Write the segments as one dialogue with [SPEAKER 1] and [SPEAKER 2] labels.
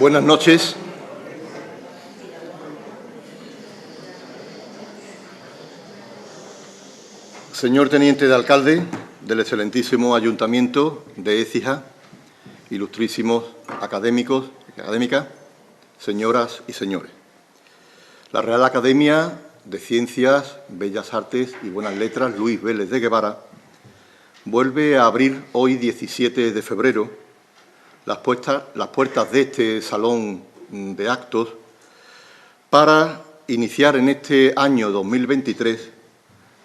[SPEAKER 1] Buenas noches. Señor Teniente de Alcalde del excelentísimo Ayuntamiento de Écija, ilustrísimos académicos y académicas, señoras y señores. La Real Academia de Ciencias, Bellas Artes y Buenas Letras Luis Vélez de Guevara vuelve a abrir hoy, 17 de febrero, las puertas de este salón de actos para iniciar en este año 2023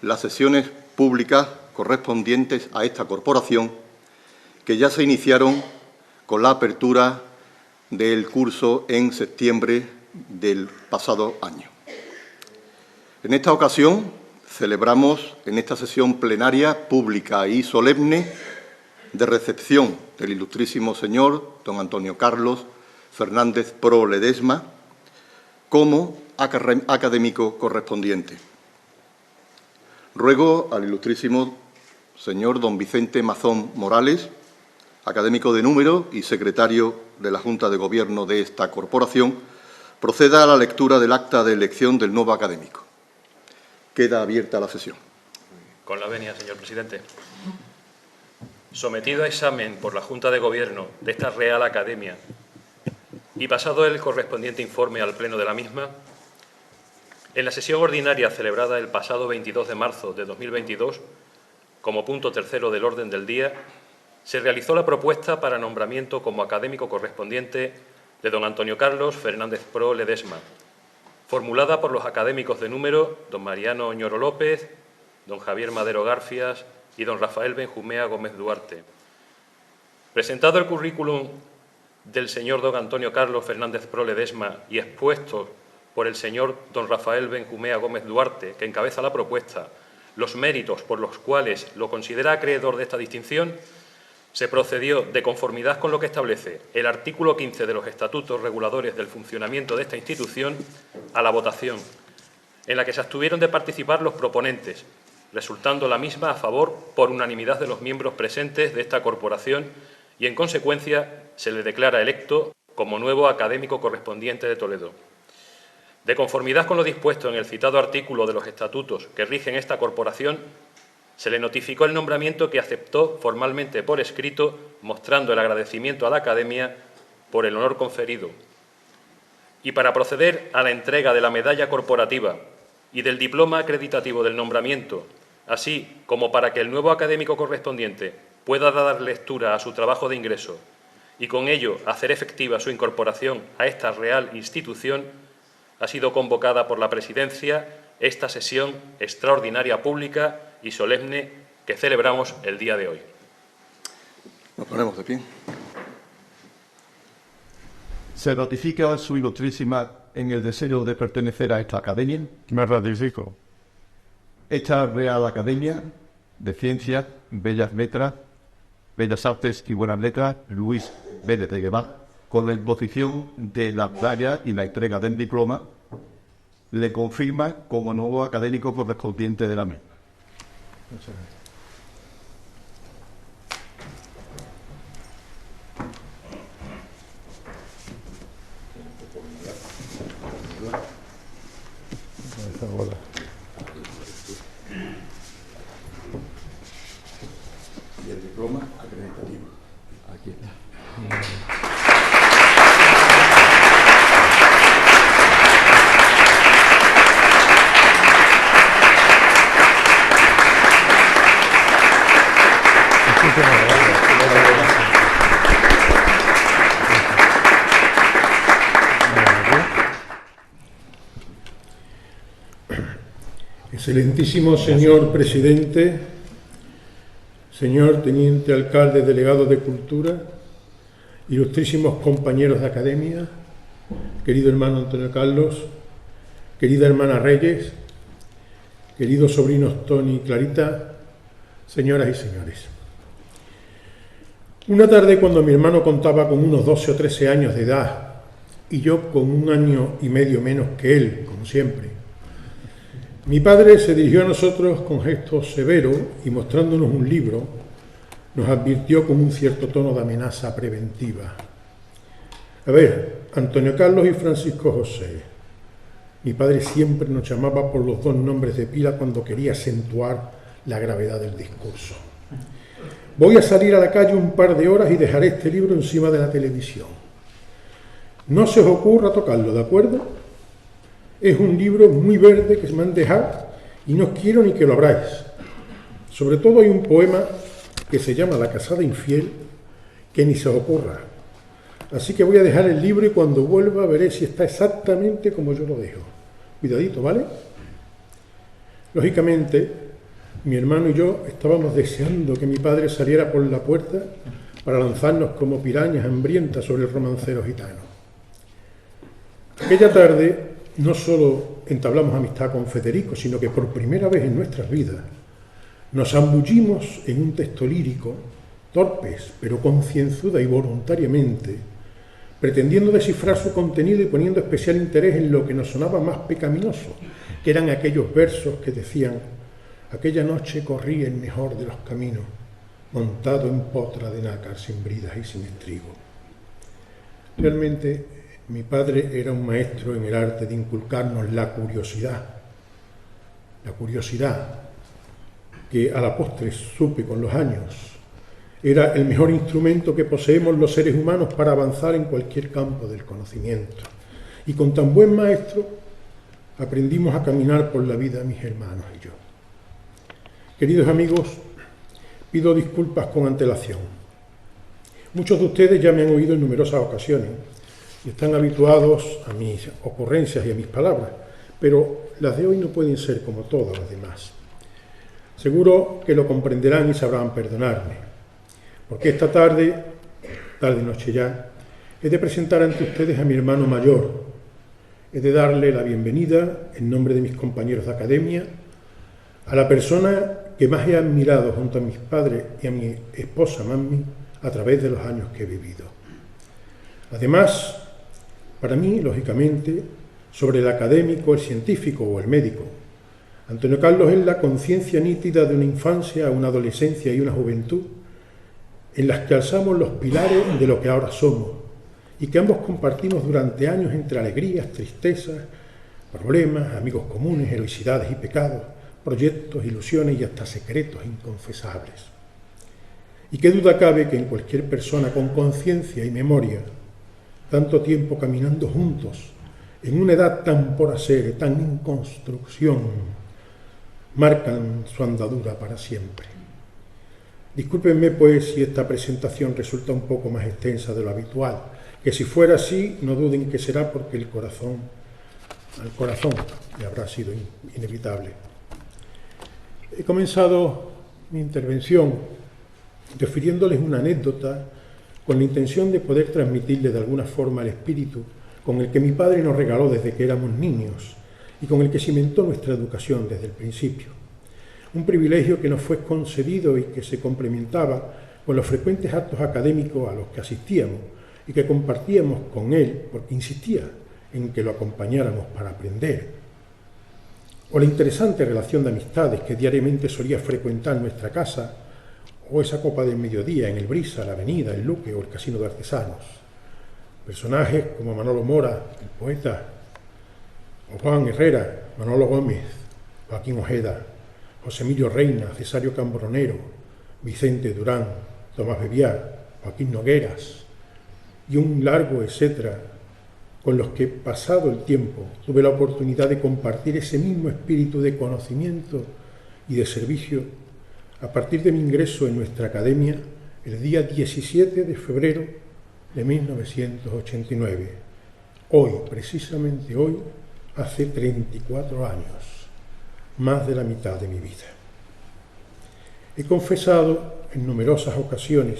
[SPEAKER 1] las sesiones públicas correspondientes a esta corporación, que ya se iniciaron con la apertura del curso en septiembre del pasado año. En esta ocasión celebramos en esta sesión plenaria pública y solemne de recepción del ilustrísimo señor don Antonio Carlos Fernández Pro Ledesma como académico correspondiente. Ruego al ilustrísimo señor don Vicente Mazón Morales, académico de número y secretario de la Junta de Gobierno de esta corporación, proceda a la lectura del acta de elección del nuevo académico. Queda abierta la sesión.
[SPEAKER 2] Con la venia, señor presidente. Sometido a examen por la Junta de Gobierno de esta Real Academia y pasado el correspondiente informe al Pleno de la misma, en la sesión ordinaria celebrada el pasado 22 de marzo de 2022, como punto tercero del orden del día, se realizó la propuesta para nombramiento como académico correspondiente de don Antonio Carlos Fernández Pro Ledesma, formulada por los académicos de número don Mariano Oñoro López, don Javier Madero Garfias y don Rafael Benjumea Gómez Duarte. Presentado el currículum del señor don Antonio Carlos Fernández Pro Ledesma y expuesto por el señor don Rafael Benjumea Gómez Duarte, que encabeza la propuesta, los méritos por los cuales lo considera acreedor de esta distinción, se procedió, de conformidad con lo que establece el artículo 15 de los estatutos reguladores del funcionamiento de esta institución, a la votación, en la que se abstuvieron de participar los proponentes, resultando la misma a favor por unanimidad de los miembros presentes de esta corporación y, en consecuencia, se le declara electo como nuevo académico correspondiente de Toledo. De conformidad con lo dispuesto en el citado artículo de los estatutos que rigen esta corporación, se le notificó el nombramiento, que aceptó formalmente por escrito, mostrando el agradecimiento a la Academia por el honor conferido. Y para proceder a la entrega de la medalla corporativa y del diploma acreditativo del nombramiento, así como para que el nuevo académico correspondiente pueda dar lectura a su trabajo de ingreso y con ello hacer efectiva su incorporación a esta real institución, ha sido convocada por la Presidencia esta sesión extraordinaria pública y solemne que celebramos el día de hoy.
[SPEAKER 1] Nos ponemos de pie.
[SPEAKER 3] ¿Se ratifica a su ilustrísima en el deseo de pertenecer a esta academia?
[SPEAKER 4] Me ratifico.
[SPEAKER 3] Esta Real Academia de Ciencias, Bellas Letras, Bellas Artes y Buenas Letras Luis Vélez de Guevara, con la imposición de la medalla y la entrega del diploma, le confirma como nuevo académico correspondiente de la misma. Muchas gracias.
[SPEAKER 1] Y el diploma acreditativo. Aquí está.
[SPEAKER 5] Excelentísimo señor presidente, señor teniente alcalde delegado de Cultura, ilustrísimos compañeros de academia, querido hermano Antonio Carlos, querida hermana Reyes, queridos sobrinos Tony y Clarita, señoras y señores. Una tarde, cuando mi hermano contaba con unos 12 o 13 años de edad y yo con 1 año y medio menos que él, como siempre, mi padre se dirigió a nosotros con gesto severo y, mostrándonos un libro, nos advirtió con un cierto tono de amenaza preventiva: A ver, Antonio Carlos y Francisco José. Mi padre siempre nos llamaba por los dos nombres de pila cuando quería acentuar la gravedad del discurso. Voy a salir a la calle un par de horas y dejaré este libro encima de la televisión. No se os ocurra tocarlo, ¿de acuerdo? Es un libro muy verde que se me han dejado y no quiero ni que lo abráis. Sobre todo hay un poema que se llama La casada infiel, que ni se os ocurra. Así que voy a dejar el libro y cuando vuelva veré si está exactamente como yo lo dejo. Cuidadito, ¿vale? Lógicamente, mi hermano y yo estábamos deseando que mi padre saliera por la puerta para lanzarnos como pirañas hambrientas sobre el romancero gitano. Aquella tarde no solo entablamos amistad con Federico, sino que por primera vez en nuestras vidas nos zambullimos en un texto lírico, torpes, pero concienzuda y voluntariamente, pretendiendo descifrar su contenido y poniendo especial interés en lo que nos sonaba más pecaminoso, que eran aquellos versos que decían: aquella noche corrí el mejor de los caminos, montado en potra de nácar sin bridas y sin estribo. Realmente, mi padre era un maestro en el arte de inculcarnos la curiosidad que a la postre supe con los años era el mejor instrumento que poseemos los seres humanos para avanzar en cualquier campo del conocimiento. Y con tan buen maestro aprendimos a caminar por la vida mis hermanos y yo. Queridos amigos, pido disculpas con antelación. Muchos de ustedes ya me han oído en numerosas ocasiones y están habituados a mis ocurrencias y a mis palabras, pero las de hoy no pueden ser como todas las demás. Seguro que lo comprenderán y sabrán perdonarme, porque esta tarde noche ya, he de presentar ante ustedes a mi hermano mayor. He de darle la bienvenida, en nombre de mis compañeros de academia, a la persona que más he admirado junto a mis padres y a mi esposa Mami a través de los años que he vivido. Además, para mí, lógicamente, sobre el académico, el científico o el médico, Antonio Carlos es la conciencia nítida de una infancia, una adolescencia y una juventud en las que alzamos los pilares de lo que ahora somos y que ambos compartimos durante años entre alegrías, tristezas, problemas, amigos comunes, heroicidades y pecados, proyectos, ilusiones y hasta secretos inconfesables. Y qué duda cabe que en cualquier persona con conciencia y memoria, tanto tiempo caminando juntos, en una edad tan por hacer, tan en construcción, marcan su andadura para siempre. Discúlpenme, pues, si esta presentación resulta un poco más extensa de lo habitual, que si fuera así, no duden que será porque al corazón le habrá sido inevitable. He comenzado mi intervención refiriéndoles una anécdota con la intención de poder transmitirles de alguna forma el espíritu con el que mi padre nos regaló desde que éramos niños y con el que cimentó nuestra educación desde el principio. Un privilegio que nos fue concedido y que se complementaba con los frecuentes actos académicos a los que asistíamos y que compartíamos con él porque insistía en que lo acompañáramos para aprender. O la interesante relación de amistades que diariamente solía frecuentar nuestra casa, o esa copa del mediodía en el Brisa, la Avenida, el Luque o el Casino de Artesanos. Personajes como Manolo Mora, el poeta, o Juan Herrera, Manolo Gómez, Joaquín Ojeda, José Emilio Reina, Cesario Cambronero, Vicente Durán, Tomás Bebiar, Joaquín Nogueras y un largo etcétera, con los que, pasado el tiempo, tuve la oportunidad de compartir ese mismo espíritu de conocimiento y de servicio a partir de mi ingreso en nuestra academia el día 17 de febrero de 1989. Hoy, precisamente hoy, hace 34 años, más de la mitad de mi vida. He confesado en numerosas ocasiones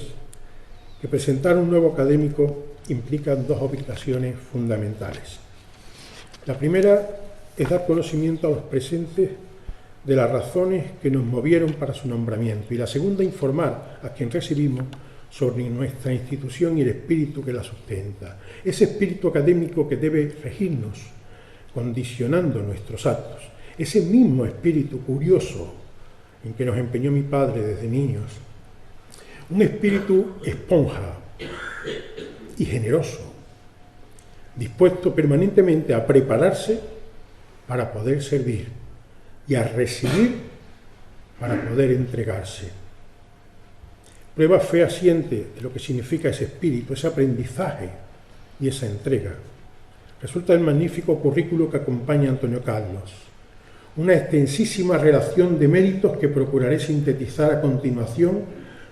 [SPEAKER 5] que presentar un nuevo académico implica dos obligaciones fundamentales. La primera es dar conocimiento a los presentes de las razones que nos movieron para su nombramiento, y la segunda, informar a quien recibimos sobre nuestra institución y el espíritu que la sustenta, ese espíritu académico que debe regirnos, condicionando nuestros actos, ese mismo espíritu curioso en que nos empeñó mi padre desde niños, un espíritu esponja y generoso, dispuesto permanentemente a prepararse para poder servir y a recibir para poder entregarse. Prueba fehaciente de lo que significa ese espíritu, ese aprendizaje y esa entrega. Resulta el magnífico currículo que acompaña a Antonio Carlos, una extensísima relación de méritos que procuraré sintetizar a continuación,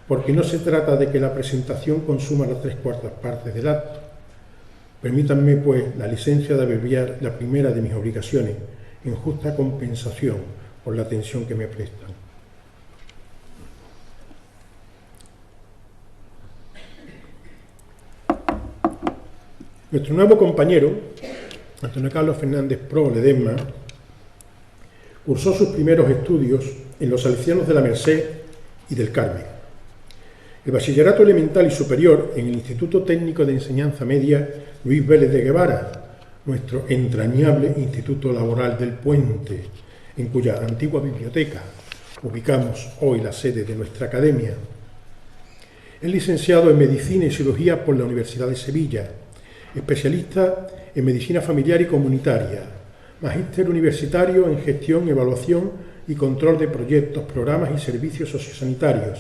[SPEAKER 5] porque no se trata de que la presentación consuma las 3/4 partes del acto. Permítanme, pues, la licencia de abreviar la primera de mis obligaciones, en justa compensación por la atención que me prestan. Nuestro nuevo compañero, Antonio Carlos Fernández Pro Ledesma, cursó sus primeros estudios en los Salesianos de la Merced y del Carmen. El bachillerato elemental y superior en el Instituto Técnico de Enseñanza Media Luis Vélez de Guevara, nuestro entrañable Instituto Laboral del Puente, en cuya antigua biblioteca ubicamos hoy la sede de nuestra academia. Es licenciado en Medicina y Cirugía por la Universidad de Sevilla, especialista en Medicina Familiar y Comunitaria, magíster universitario en Gestión, Evaluación y Control de Proyectos, Programas y Servicios Sociosanitarios,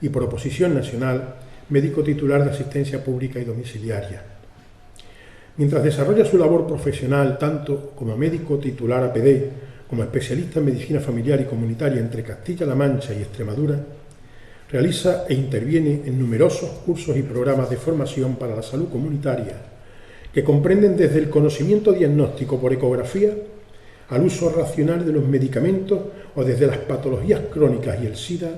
[SPEAKER 5] y por oposición nacional, médico titular de Asistencia Pública y Domiciliaria. Mientras desarrolla su labor profesional tanto como médico titular APD como especialista en Medicina Familiar y Comunitaria entre Castilla-La Mancha y Extremadura, realiza e interviene en numerosos cursos y programas de formación para la salud comunitaria, que comprenden desde el conocimiento diagnóstico por ecografía al uso racional de los medicamentos o desde las patologías crónicas y el SIDA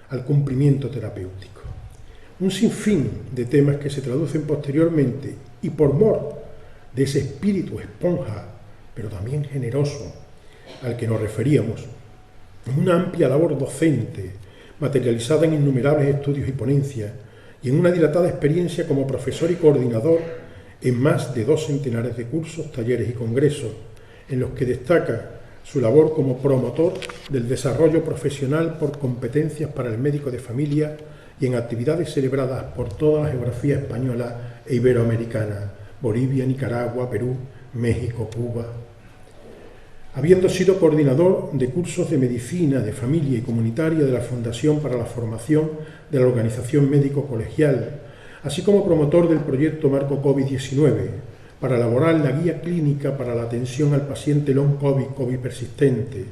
[SPEAKER 5] al cumplimiento terapéutico. Un sinfín de temas que se traducen posteriormente y por mor de ese espíritu esponja, pero también generoso, al que nos referíamos, en una amplia labor docente, materializada en innumerables estudios y ponencias, y en una dilatada experiencia como profesor y coordinador en más de 2 centenares de cursos, talleres y congresos, en los que destaca su labor como promotor del desarrollo profesional por competencias para el médico de familia y en actividades celebradas por toda la geografía española e iberoamericana, Bolivia, Nicaragua, Perú, México, Cuba. Habiendo sido coordinador de cursos de medicina, de familia y comunitaria de la Fundación para la Formación de la Organización Médico Colegial, así como promotor del proyecto Marco COVID-19, para elaborar la guía clínica para la atención al paciente long COVID persistente,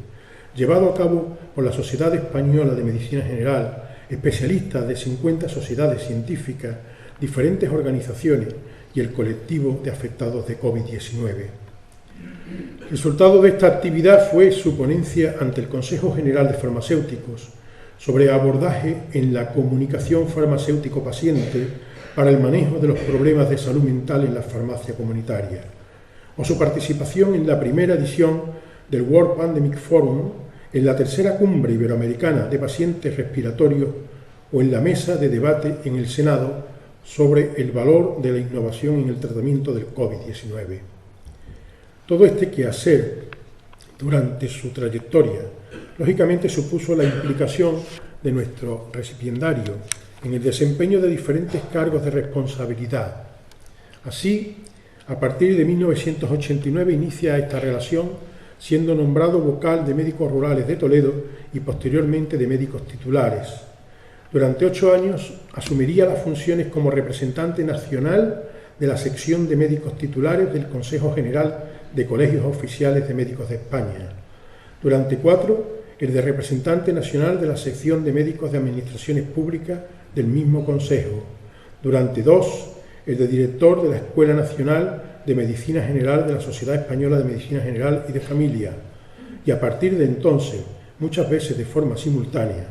[SPEAKER 5] llevado a cabo por la Sociedad Española de Medicina General, especialistas de 50 sociedades científicas, diferentes organizaciones y el colectivo de afectados de COVID-19. El resultado de esta actividad fue su ponencia ante el Consejo General de Farmacéuticos sobre abordaje en la comunicación farmacéutico-paciente para el manejo de los problemas de salud mental en la farmacia comunitaria, o su participación en la primera edición del World Pandemic Forum, en la tercera cumbre iberoamericana de pacientes respiratorios o en la mesa de debate en el Senado sobre el valor de la innovación en el tratamiento del COVID-19. Todo este quehacer durante su trayectoria, lógicamente supuso la implicación de nuestro recipiendario en el desempeño de diferentes cargos de responsabilidad. Así, a partir de 1989 inicia esta relación, siendo nombrado vocal de Médicos Rurales de Toledo y posteriormente de Médicos Titulares. Durante 8 años asumiría las funciones como representante nacional de la sección de Médicos Titulares del Consejo General de Colegios Oficiales de Médicos de España. Durante 4, el de representante nacional de la sección de Médicos de Administraciones Públicas del mismo Consejo. Durante 2, el de director de la Escuela Nacional de Medicina General de la Sociedad Española de Medicina General y de Familia. Y a partir de entonces, muchas veces de forma simultánea,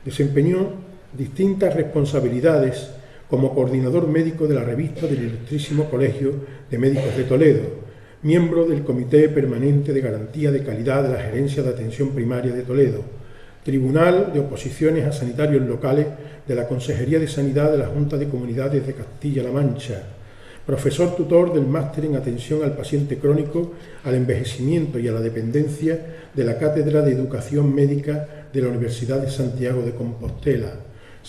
[SPEAKER 5] desempeñó distintas responsabilidades como coordinador médico de la revista del Ilustrísimo Colegio de Médicos de Toledo, miembro del Comité Permanente de Garantía de Calidad de la Gerencia de Atención Primaria de Toledo, Tribunal de Oposiciones a Sanitarios Locales de la Consejería de Sanidad de la Junta de Comunidades de Castilla-La Mancha, profesor tutor del Máster en Atención al Paciente Crónico, al Envejecimiento y a la Dependencia de la Cátedra de Educación Médica de la Universidad de Santiago de Compostela,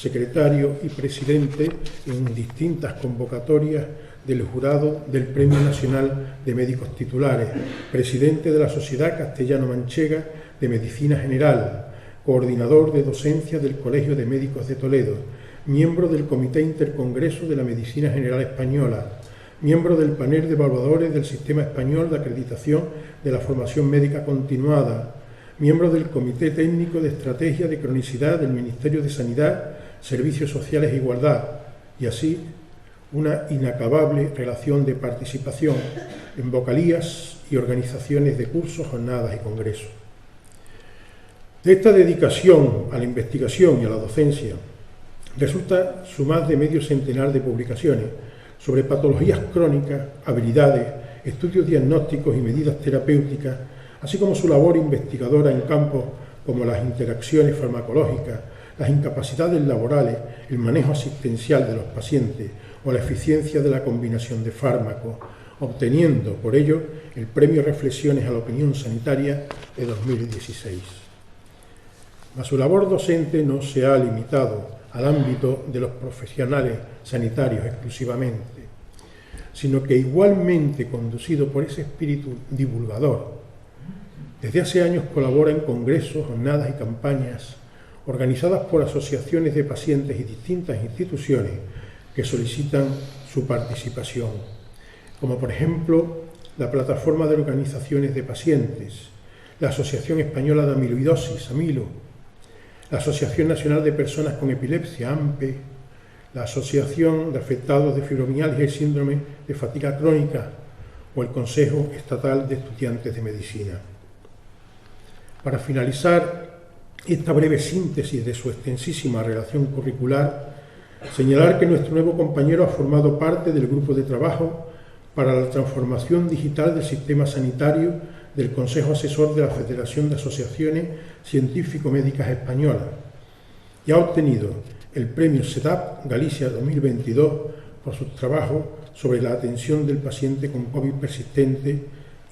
[SPEAKER 5] secretario y presidente en distintas convocatorias del jurado del Premio Nacional de Médicos Titulares, presidente de la Sociedad Castellano-Manchega de Medicina General, coordinador de docencia del Colegio de Médicos de Toledo, miembro del Comité Intercongreso de la Medicina General Española, miembro del panel de evaluadores del Sistema Español de Acreditación de la Formación Médica Continuada, miembro del Comité Técnico de Estrategia de Cronicidad del Ministerio de Sanidad, Servicios Sociales e Igualdad, y así una inacabable relación de participación en vocalías y organizaciones de cursos, jornadas y congresos. De esta dedicación a la investigación y a la docencia resulta su más de medio centenar de publicaciones sobre patologías crónicas, habilidades, estudios diagnósticos y medidas terapéuticas, así como su labor investigadora en campos como las interacciones farmacológicas, las incapacidades laborales, el manejo asistencial de los pacientes o la eficiencia de la combinación de fármacos, obteniendo por ello el Premio Reflexiones a la Opinión Sanitaria de 2016. Mas su labor docente no se ha limitado al ámbito de los profesionales sanitarios exclusivamente, sino que igualmente conducido por ese espíritu divulgador, desde hace años colabora en congresos, jornadas y campañas organizadas por asociaciones de pacientes y distintas instituciones que solicitan su participación, como por ejemplo la Plataforma de Organizaciones de Pacientes, la Asociación Española de Amiloidosis, AMILO, la Asociación Nacional de Personas con Epilepsia, AMPE, la Asociación de Afectados de Fibromialgia y Síndrome de Fatiga Crónica o el Consejo Estatal de Estudiantes de Medicina. Para finalizar esta breve síntesis de su extensísima relación curricular, señalar que nuestro nuevo compañero ha formado parte del grupo de trabajo para la transformación digital del sistema sanitario del Consejo Asesor de la Federación de Asociaciones Científico-Médicas Españolas y ha obtenido el Premio SEDAP Galicia 2022 por su trabajo sobre la atención del paciente con COVID persistente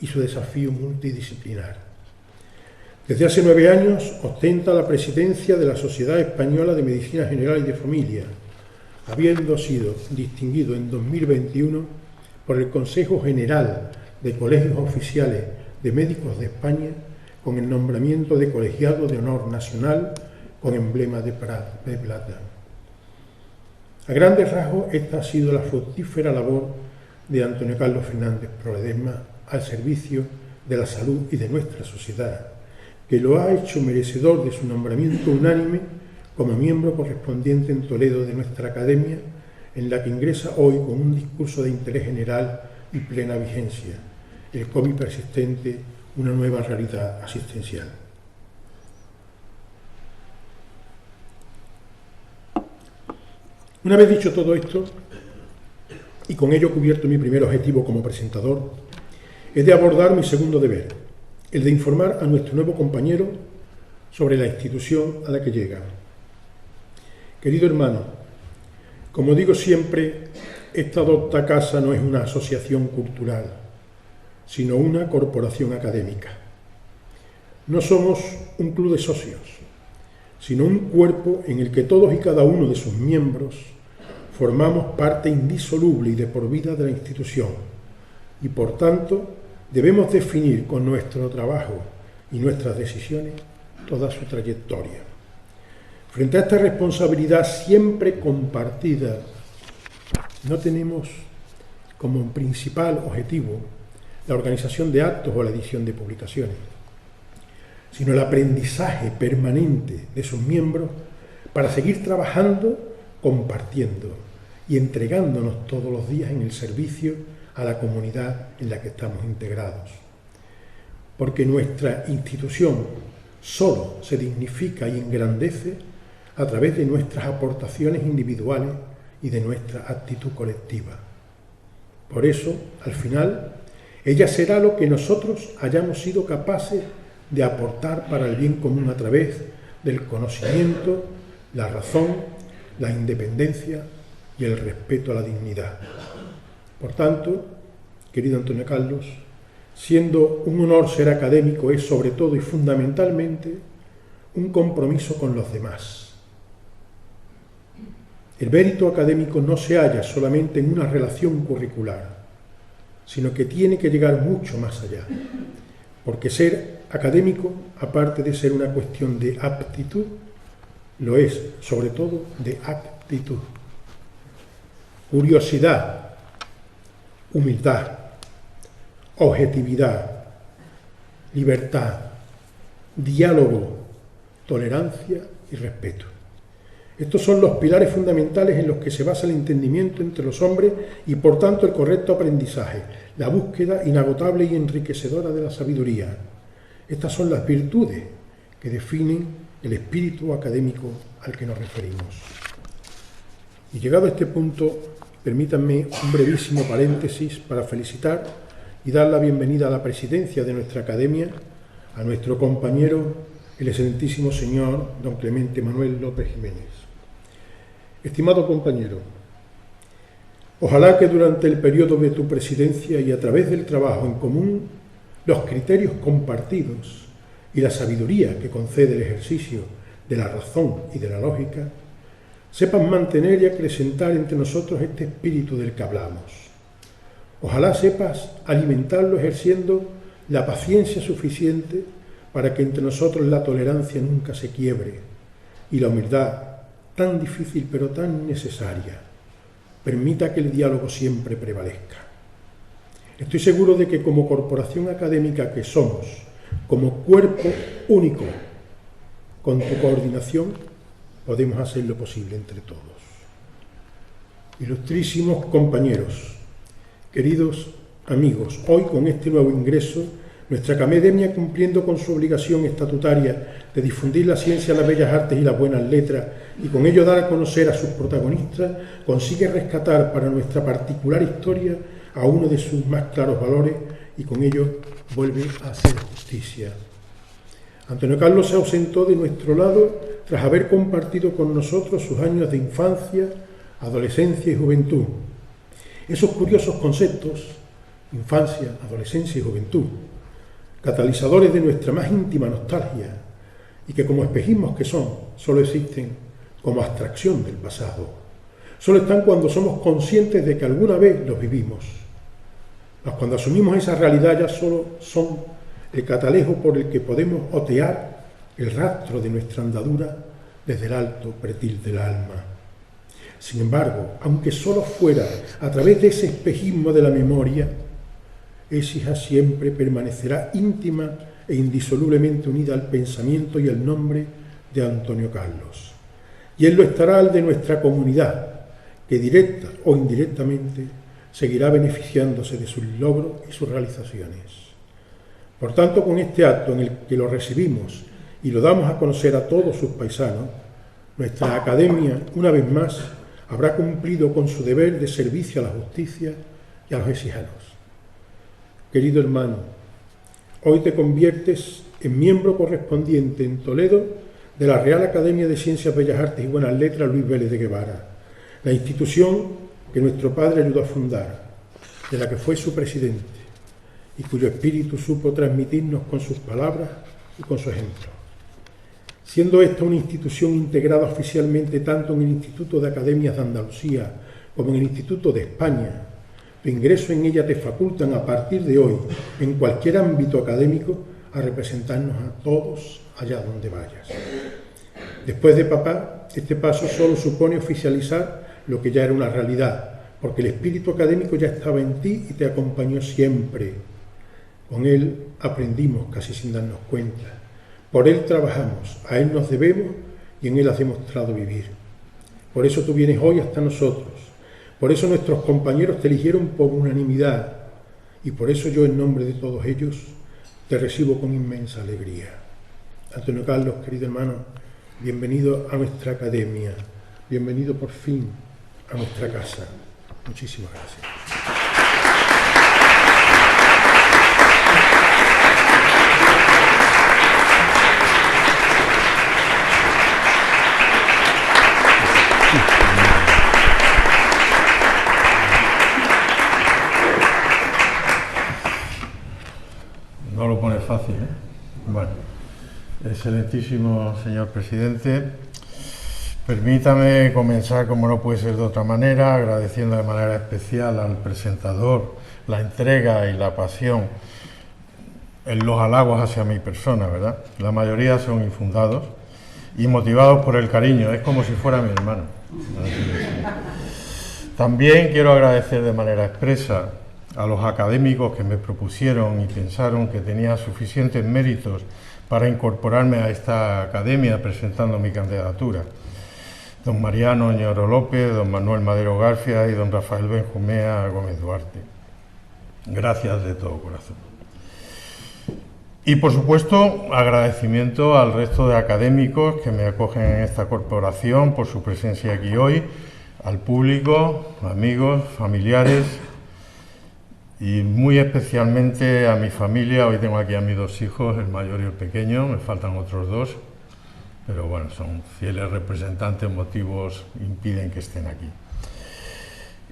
[SPEAKER 5] y su desafío multidisciplinar. Desde hace 9 años ostenta la presidencia de la Sociedad Española de Medicina General y de Familia, habiendo sido distinguido en 2021 por el Consejo General de Colegios Oficiales de Médicos de España con el nombramiento de Colegiado de Honor Nacional con emblema de plata. A grandes rasgos, esta ha sido la fructífera labor de Antonio Carlos Fernández Proledesma al servicio de la salud y de nuestra sociedad, que lo ha hecho merecedor de su nombramiento unánime como miembro correspondiente en Toledo de nuestra academia, en la que ingresa hoy con un discurso de interés general y plena vigencia: el COVID persistente, una nueva realidad asistencial. Una vez dicho todo esto, y con ello cubierto mi primer objetivo como presentador, he de abordar mi segundo deber, el de informar a nuestro nuevo compañero sobre la institución a la que llega. Querido hermano, como digo siempre, esta docta casa no es una asociación cultural, sino una corporación académica. No somos un club de socios, sino un cuerpo en el que todos y cada uno de sus miembros formamos parte indisoluble y de por vida de la institución y, por tanto, debemos definir con nuestro trabajo y nuestras decisiones toda su trayectoria. Frente a esta responsabilidad siempre compartida, no tenemos como principal objetivo la organización de actos o la edición de publicaciones, sino el aprendizaje permanente de sus miembros para seguir trabajando, compartiendo y entregándonos todos los días en el servicio a la comunidad en la que estamos integrados. Porque nuestra institución solo se dignifica y engrandece a través de nuestras aportaciones individuales y de nuestra actitud colectiva. Por eso, al final, ella será lo que nosotros hayamos sido capaces de aportar para el bien común a través del conocimiento, la razón, la independencia y el respeto a la dignidad. Por tanto, querido Antonio Carlos, siendo un honor ser académico, es sobre todo y fundamentalmente un compromiso con los demás. El mérito académico no se halla solamente en una relación curricular, sino que tiene que llegar mucho más allá, porque ser académico, aparte de ser una cuestión de aptitud, lo es, sobre todo, de actitud. Curiosidad, humildad, objetividad, libertad, diálogo, tolerancia y respeto. Estos son los pilares fundamentales en los que se basa el entendimiento entre los hombres y, por tanto, el correcto aprendizaje, la búsqueda inagotable y enriquecedora de la sabiduría. Estas son las virtudes que definen el espíritu académico al que nos referimos. Y llegado a este punto, permítanme un brevísimo paréntesis para felicitar y dar la bienvenida a la presidencia de nuestra academia a nuestro compañero, el excelentísimo señor don Clemente Manuel López Jiménez. Estimado compañero, ojalá que durante el periodo de tu presidencia y a través del trabajo en común, los criterios compartidos y la sabiduría que concede el ejercicio de la razón y de la lógica sepan mantener y acrecentar entre nosotros este espíritu del que hablamos. Ojalá sepas alimentarlo ejerciendo la paciencia suficiente para que entre nosotros la tolerancia nunca se quiebre y la humildad, tan difícil pero tan necesaria, permita que el diálogo siempre prevalezca. Estoy seguro de que como corporación académica que somos, como cuerpo único, con tu coordinación, podemos hacer lo posible entre todos. Ilustrísimos compañeros, queridos amigos, hoy con este nuevo ingreso, nuestra academia, cumpliendo con su obligación estatutaria de difundir la ciencia, las bellas artes y las buenas letras, y con ello dar a conocer a sus protagonistas, consigue rescatar para nuestra particular historia a uno de sus más claros valores y con ello vuelve a hacer justicia. Antonio Carlos se ausentó de nuestro lado tras haber compartido con nosotros sus años de infancia, adolescencia y juventud. Esos curiosos conceptos, infancia, adolescencia y juventud, catalizadores de nuestra más íntima nostalgia y que como espejismos que son, solo existen como abstracción del pasado. Solo están cuando somos conscientes de que alguna vez los vivimos. Mas cuando asumimos esa realidad ya solo son el catalejo por el que podemos otear el rastro de nuestra andadura desde el alto pretil del alma. Sin embargo, aunque solo fuera a través de ese espejismo de la memoria, Écija siempre permanecerá íntima e indisolublemente unida al pensamiento y al nombre de Antonio Carlos. Y él lo estará al de nuestra comunidad, que directa o indirectamente seguirá beneficiándose de sus logros y sus realizaciones. Por tanto, con este acto en el que lo recibimos y lo damos a conocer a todos sus paisanos, nuestra academia, una vez más, habrá cumplido con su deber de servicio a la justicia y a los exijanos. Querido hermano, hoy te conviertes en miembro correspondiente en Toledo de la Real Academia de Ciencias, Bellas Artes y Buenas Letras Luis Vélez de Guevara, la institución que nuestro padre ayudó a fundar, de la que fue su presidente y cuyo espíritu supo transmitirnos con sus palabras y con su ejemplo. Siendo esta una institución integrada oficialmente tanto en el Instituto de Academias de Andalucía como en el Instituto de España, tu ingreso en ella te facultan a partir de hoy, en cualquier ámbito académico, a representarnos a todos allá donde vayas. Después de papá, este paso solo supone oficializar lo que ya era una realidad, porque el espíritu académico ya estaba en ti y te acompañó siempre. Con él aprendimos casi sin darnos cuenta. Por él trabajamos, a él nos debemos y en él has demostrado vivir. Por eso tú vienes hoy hasta nosotros. Por eso nuestros compañeros te eligieron por unanimidad y por eso yo, en nombre de todos ellos, te recibo con inmensa alegría. Antonio Carlos, querido hermano, bienvenido a nuestra academia, bienvenido por fin a nuestra casa. Muchísimas gracias.
[SPEAKER 4] No lo pone fácil, ¿eh? Bueno, excelentísimo señor presidente, Permítame comenzar, como no puede ser de otra manera, agradeciendo de manera especial al presentador la entrega y la pasión en los halagos hacia mi persona, ¿verdad? La mayoría son infundados y motivados por el cariño, es como si fuera mi hermano. También quiero agradecer de manera expresa a los académicos que me propusieron y pensaron que tenía suficientes méritos para incorporarme a esta academia presentando mi candidatura. Don Mariano Ñoro López, don Manuel Madero García y don Rafael Benjumea Gómez Duarte. Gracias de todo corazón. Y por supuesto, agradecimiento al resto de académicos que me acogen en esta corporación por su presencia aquí hoy, al público, amigos, familiares y muy especialmente a mi familia. Hoy tengo aquí a mis dos hijos, el mayor y el pequeño, me faltan otros dos, pero bueno, son fieles representantes, motivos impiden que estén aquí.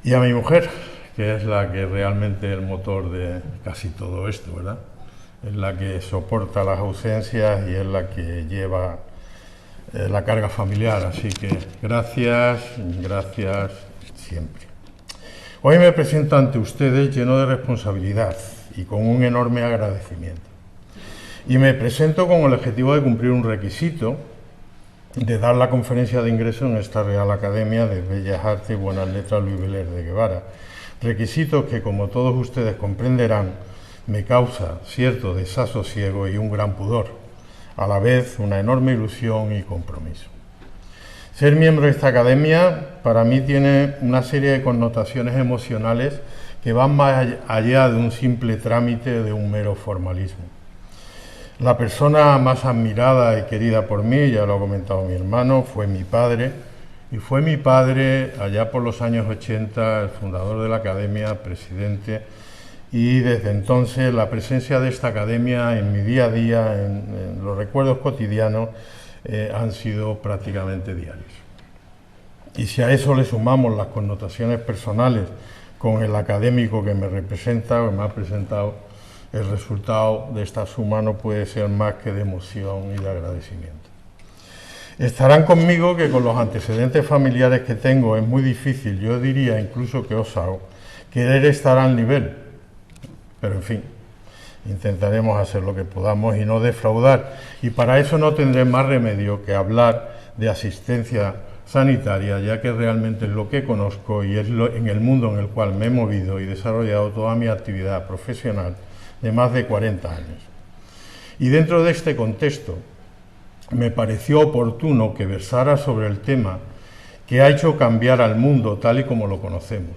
[SPEAKER 4] Y a mi mujer, que es la que realmente es el motor de casi todo esto, ¿verdad? Es la que soporta las ausencias y es la que lleva la carga familiar, así que gracias siempre. Hoy me presento ante ustedes lleno de responsabilidad y con un enorme agradecimiento. Y me presento con el objetivo de cumplir un requisito de dar la conferencia de ingreso en esta Real Academia de Bellas Artes y Buenas Letras Luis Veler de Guevara. Requisito que, como todos ustedes comprenderán, me causa cierto desasosiego y un gran pudor, a la vez una enorme ilusión y compromiso. Ser miembro de esta academia para mí tiene una serie de connotaciones emocionales que van más allá de un simple trámite, de un mero formalismo. La persona más admirada y querida por mí, ya lo ha comentado mi hermano, fue mi padre, y fue mi padre allá por los años 80, el fundador de la academia, presidente, y desde entonces la presencia de esta academia en mi día a día, en los recuerdos cotidianos, han sido prácticamente diarios. Y si a eso le sumamos las connotaciones personales con el académico que me representa o me ha presentado, el resultado de esta suma no puede ser más que de emoción y de agradecimiento. Estarán conmigo que con los antecedentes familiares que tengo es muy difícil, yo diría incluso que osado, querer estar al nivel. Pero en fin, intentaremos hacer lo que podamos y no defraudar. Y para eso no tendré más remedio que hablar de asistencia sanitaria, ya que realmente es lo que conozco y es en el mundo en el cual me he movido y desarrollado toda mi actividad profesional de más de 40 años. Y dentro de este contexto, me pareció oportuno que versara sobre el tema que ha hecho cambiar al mundo tal y como lo conocemos,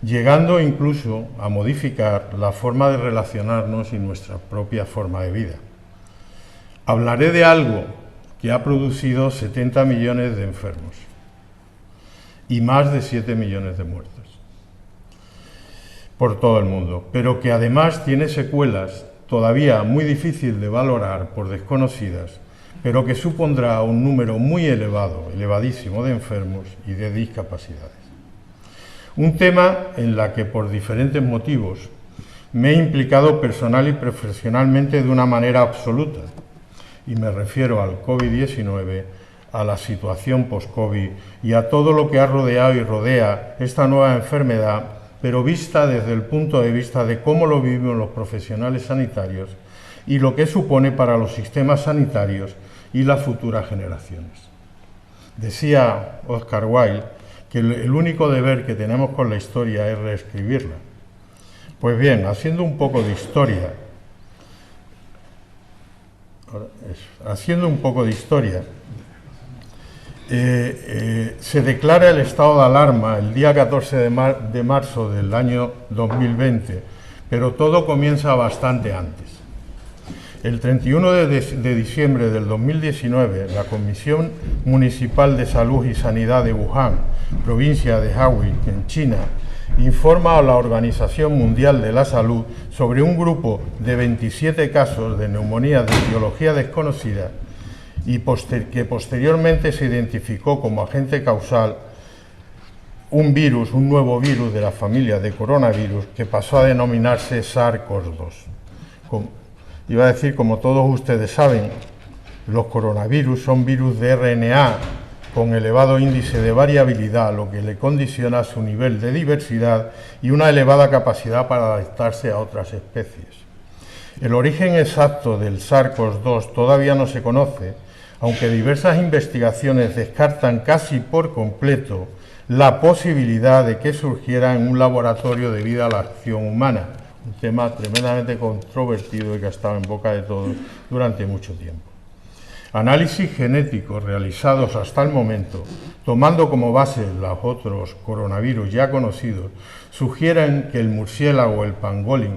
[SPEAKER 4] llegando incluso a modificar la forma de relacionarnos y nuestra propia forma de vida. Hablaré de algo que ha producido 70 millones de enfermos y más de 7 millones de muertos por todo el mundo, pero que además tiene secuelas todavía muy difícil de valorar por desconocidas, pero que supondrá un número muy elevado, elevadísimo de enfermos y de discapacidades. Un tema en la que por diferentes motivos me he implicado personal y profesionalmente de una manera absoluta, y me refiero al COVID-19, a la situación post-COVID y a todo lo que ha rodeado y rodea esta nueva enfermedad, pero vista desde el punto de vista de cómo lo vivimos los profesionales sanitarios y lo que supone para los sistemas sanitarios y las futuras generaciones. Decía Oscar Wilde que el único deber que tenemos con la historia es reescribirla. Pues bien, haciendo un poco de historia, se declara el estado de alarma el día 14 de marzo del año 2020, pero todo comienza bastante antes. El 31 de diciembre del 2019, la Comisión Municipal de Salud y Sanidad de Wuhan, provincia de Hubei, en China, informa a la Organización Mundial de la Salud sobre un grupo de 27 casos de neumonía de etiología desconocida y que posteriormente se identificó como agente causal un nuevo virus de la familia de coronavirus que pasó a denominarse SARS-CoV-2. Iba a decir, como todos ustedes saben, los coronavirus son virus de RNA con elevado índice de variabilidad, lo que le condiciona su nivel de diversidad y una elevada capacidad para adaptarse a otras especies. El origen exacto del SARS-CoV-2 todavía no se conoce, aunque diversas investigaciones descartan casi por completo la posibilidad de que surgiera en un laboratorio debido a la acción humana, un tema tremendamente controvertido y que ha estado en boca de todos durante mucho tiempo. Análisis genéticos realizados hasta el momento, tomando como base los otros coronavirus ya conocidos, sugieren que el murciélago o el pangolín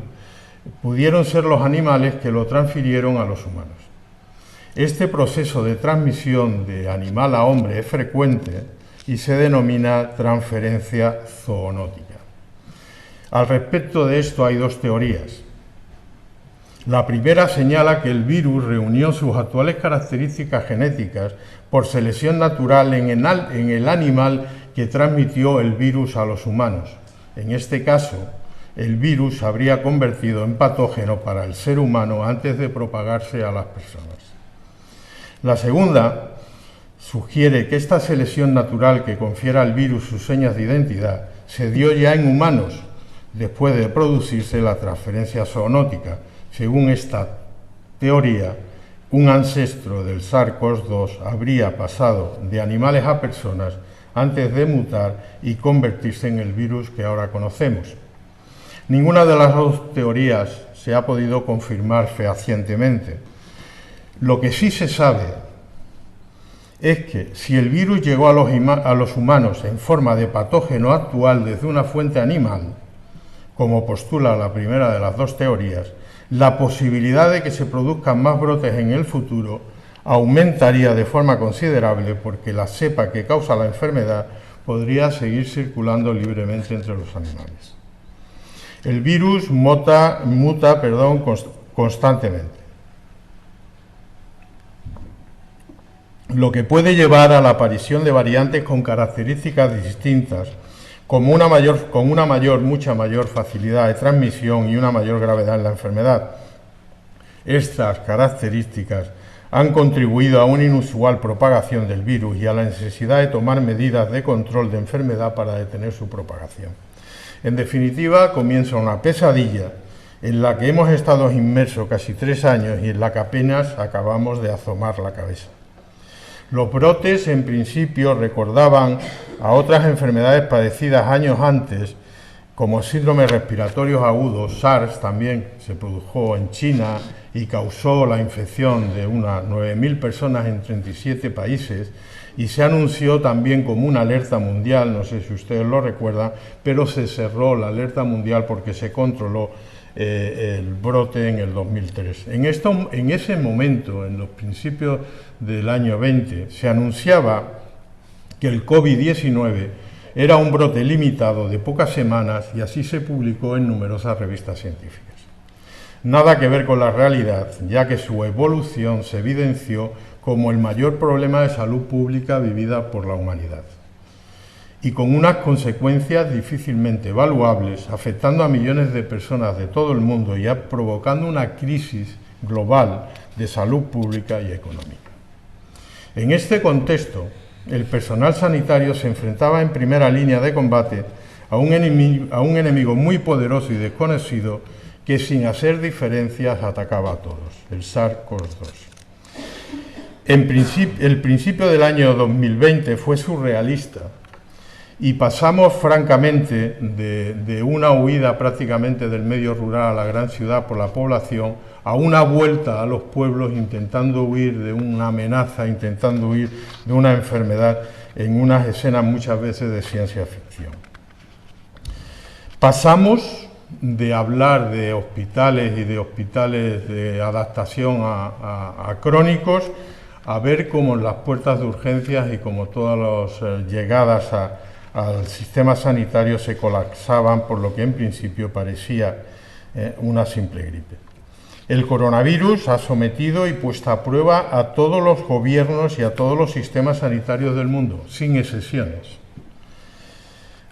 [SPEAKER 4] pudieron ser los animales que lo transfirieron a los humanos. Este proceso de transmisión de animal a hombre es frecuente y se denomina transferencia zoonótica. Al respecto de esto hay dos teorías. La primera señala que el virus reunió sus actuales características genéticas por selección natural en el animal que transmitió el virus a los humanos. En este caso, el virus se habría convertido en patógeno para el ser humano antes de propagarse a las personas. La segunda sugiere que esta selección natural que confiere al virus sus señas de identidad se dio ya en humanos, después de producirse la transferencia zoonótica. Según esta teoría, un ancestro del SARS-CoV-2 habría pasado de animales a personas antes de mutar y convertirse en el virus que ahora conocemos. Ninguna de las dos teorías se ha podido confirmar fehacientemente. Lo que sí se sabe es que si el virus llegó a los humanos en forma de patógeno actual desde una fuente animal, como postula la primera de las dos teorías, la posibilidad de que se produzcan más brotes en el futuro aumentaría de forma considerable porque la cepa que causa la enfermedad podría seguir circulando libremente entre los animales. El virus muta constantemente, lo que puede llevar a la aparición de variantes con características distintas, con mucha mayor facilidad de transmisión y una mayor gravedad en la enfermedad. Estas características han contribuido a una inusual propagación del virus y a la necesidad de tomar medidas de control de enfermedad para detener su propagación. En definitiva, comienza una pesadilla en la que hemos estado inmersos casi 3 años y en la que apenas acabamos de asomar la cabeza. Los brotes, en principio, recordaban a otras enfermedades padecidas años antes, como síndromes respiratorios agudos. SARS también se produjo en China y causó la infección de unas 9.000 personas en 37 países, y se anunció también como una alerta mundial, no sé si ustedes lo recuerdan, pero se cerró la alerta mundial porque se controló el brote en el 2003. En ese momento, en los principios del año 20, se anunciaba que el COVID-19 era un brote limitado de pocas semanas y así se publicó en numerosas revistas científicas. Nada que ver con la realidad, ya que su evolución se evidenció como el mayor problema de salud pública vivida por la humanidad, y con unas consecuencias difícilmente evaluables, afectando a millones de personas de todo el mundo y provocando una crisis global de salud pública y económica. En este contexto, el personal sanitario se enfrentaba en primera línea de combate a un enemigo muy poderoso y desconocido que, sin hacer diferencias, atacaba a todos, el SARS-CoV-2. El principio del año 2020 fue surrealista y pasamos francamente de una huida prácticamente del medio rural a la gran ciudad por la población a una vuelta a los pueblos intentando huir de una amenaza, intentando huir de una enfermedad, en unas escenas muchas veces de ciencia ficción. Pasamos de hablar de hospitales y de hospitales de adaptación a crónicos a ver cómo las puertas de urgencias y como todas las llegadas al sistema sanitario se colapsaban por lo que en principio parecía una simple gripe. El coronavirus ha sometido y puesto a prueba a todos los gobiernos y a todos los sistemas sanitarios del mundo, sin excepciones.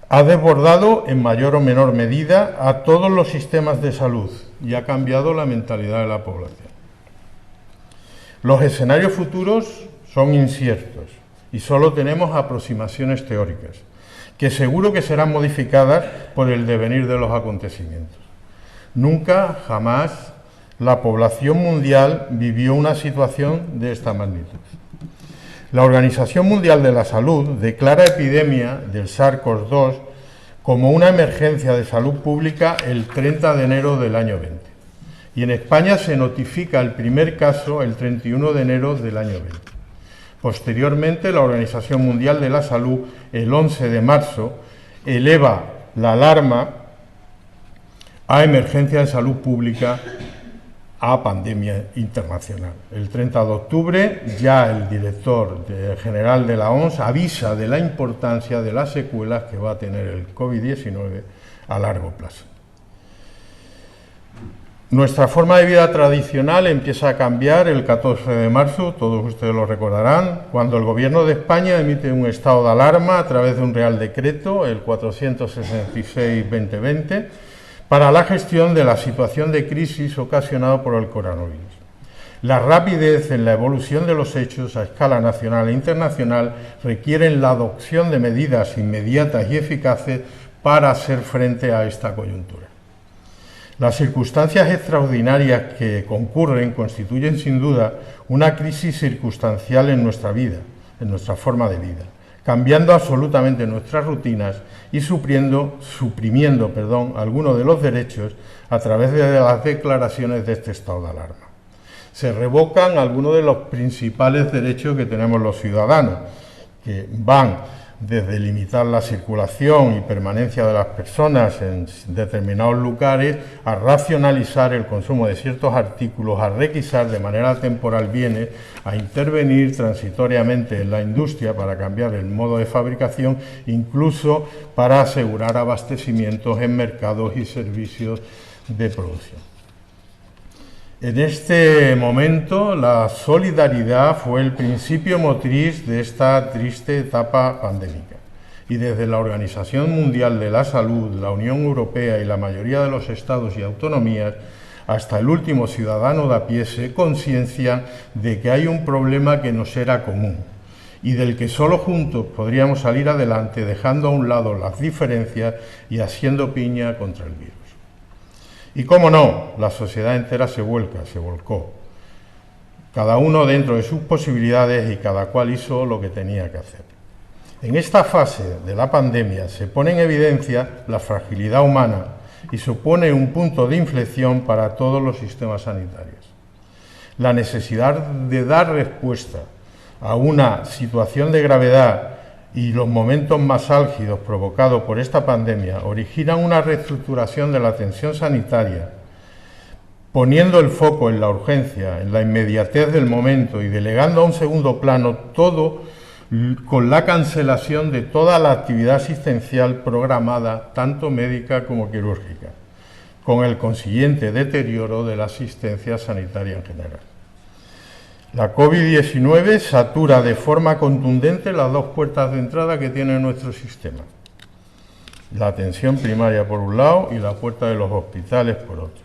[SPEAKER 4] Ha desbordado en mayor o menor medida a todos los sistemas de salud y ha cambiado la mentalidad de la población. Los escenarios futuros son inciertos y solo tenemos aproximaciones teóricas, que seguro que serán modificadas por el devenir de los acontecimientos. Nunca, jamás, la población mundial vivió una situación de esta magnitud. La Organización Mundial de la Salud declara epidemia del SARS-CoV-2 como una emergencia de salud pública el 30 de enero del año 20. Y en España se notifica el primer caso el 31 de enero del año 20. Posteriormente, la Organización Mundial de la Salud, el 11 de marzo, eleva la alarma a emergencia de salud pública a pandemia internacional. El 30 de octubre ya el director general de la OMS avisa de la importancia de las secuelas que va a tener el COVID-19 a largo plazo. Nuestra forma de vida tradicional empieza a cambiar el 14 de marzo, todos ustedes lo recordarán, cuando el Gobierno de España emite un estado de alarma a través de un Real Decreto, el 466/2020, para la gestión de la situación de crisis ocasionada por el coronavirus. La rapidez en la evolución de los hechos a escala nacional e internacional requieren la adopción de medidas inmediatas y eficaces para hacer frente a esta coyuntura. Las circunstancias extraordinarias que concurren constituyen sin duda una crisis circunstancial en nuestra vida, en nuestra forma de vida, cambiando absolutamente nuestras rutinas y suprimiendo algunos de los derechos a través de las declaraciones de este estado de alarma. Se revocan algunos de los principales derechos que tenemos los ciudadanos, que van desde limitar la circulación y permanencia de las personas en determinados lugares, a racionalizar el consumo de ciertos artículos, a requisar de manera temporal bienes, a intervenir transitoriamente en la industria para cambiar el modo de fabricación, incluso para asegurar abastecimientos en mercados y servicios de producción. En este momento, la solidaridad fue el principio motriz de esta triste etapa pandémica. Y desde la Organización Mundial de la Salud, la Unión Europea y la mayoría de los estados y autonomías, hasta el último ciudadano de a pie, se conciencian de que hay un problema que nos era común y del que solo juntos podríamos salir adelante, dejando a un lado las diferencias y haciendo piña contra el virus. Y cómo no, la sociedad entera se volcó, cada uno dentro de sus posibilidades y cada cual hizo lo que tenía que hacer. En esta fase de la pandemia se pone en evidencia la fragilidad humana y supone un punto de inflexión para todos los sistemas sanitarios. La necesidad de dar respuesta a una situación de gravedad y los momentos más álgidos provocados por esta pandemia originan una reestructuración de la atención sanitaria, poniendo el foco en la urgencia, en la inmediatez del momento y delegando a un segundo plano todo con la cancelación de toda la actividad asistencial programada, tanto médica como quirúrgica, con el consiguiente deterioro de la asistencia sanitaria en general. La COVID-19 satura de forma contundente las dos puertas de entrada que tiene nuestro sistema. La atención primaria por un lado y la puerta de los hospitales por otros.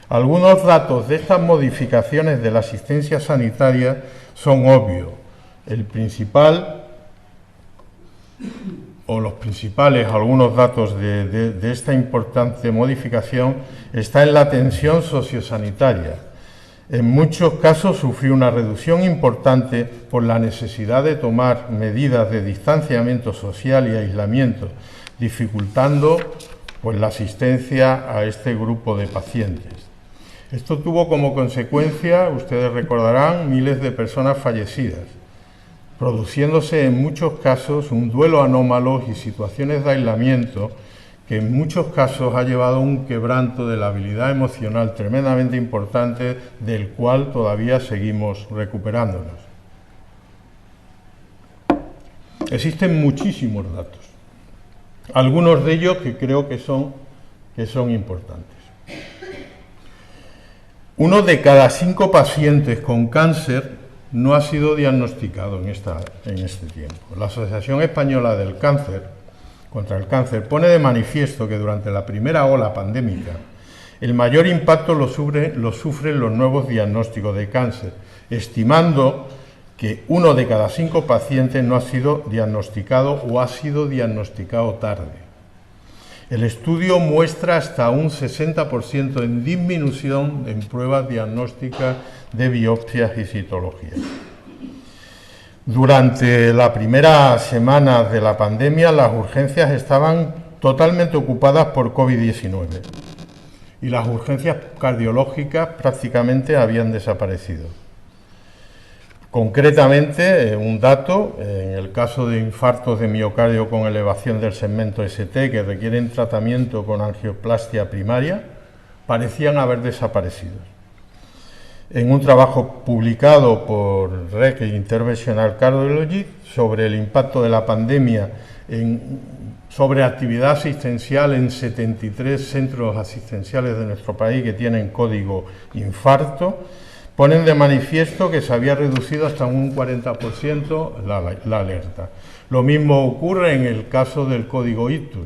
[SPEAKER 4] Algunos datos de estas modificaciones de la asistencia sanitaria son obvios. El principal, o los principales, algunos datos de esta importante modificación, está en la atención sociosanitaria. En muchos casos sufrió una reducción importante por la necesidad de tomar medidas de distanciamiento social y aislamiento, dificultando la asistencia a este grupo de pacientes. Esto tuvo como consecuencia, ustedes recordarán, miles de personas fallecidas, produciéndose en muchos casos un duelo anómalo y situaciones de aislamiento que en muchos casos ha llevado a un quebranto de la habilidad emocional tremendamente importante, del cual todavía seguimos recuperándonos. Existen muchísimos datos, algunos de ellos que creo que son importantes. 1 de cada 5 pacientes con cáncer no ha sido diagnosticado en este tiempo. La Asociación Española del Cáncer contra el Cáncer pone de manifiesto que durante la primera ola pandémica el mayor impacto lo sufren los nuevos diagnósticos de cáncer, estimando que 1 de cada 5 pacientes no ha sido diagnosticado o ha sido diagnosticado tarde. El estudio muestra hasta un 60% en disminución en pruebas diagnósticas de biopsias y citologías. Durante la primera semana de la pandemia, las urgencias estaban totalmente ocupadas por COVID-19 y las urgencias cardiológicas prácticamente habían desaparecido. Concretamente, un dato, en el caso de infartos de miocardio con elevación del segmento ST que requieren tratamiento con angioplastia primaria, parecían haber desaparecido. En un trabajo publicado por REC Interventional Cardiology sobre el impacto de la pandemia sobre actividad asistencial en 73 centros asistenciales de nuestro país que tienen código infarto, ponen de manifiesto que se había reducido hasta un 40% la alerta. Lo mismo ocurre en el caso del código ictus.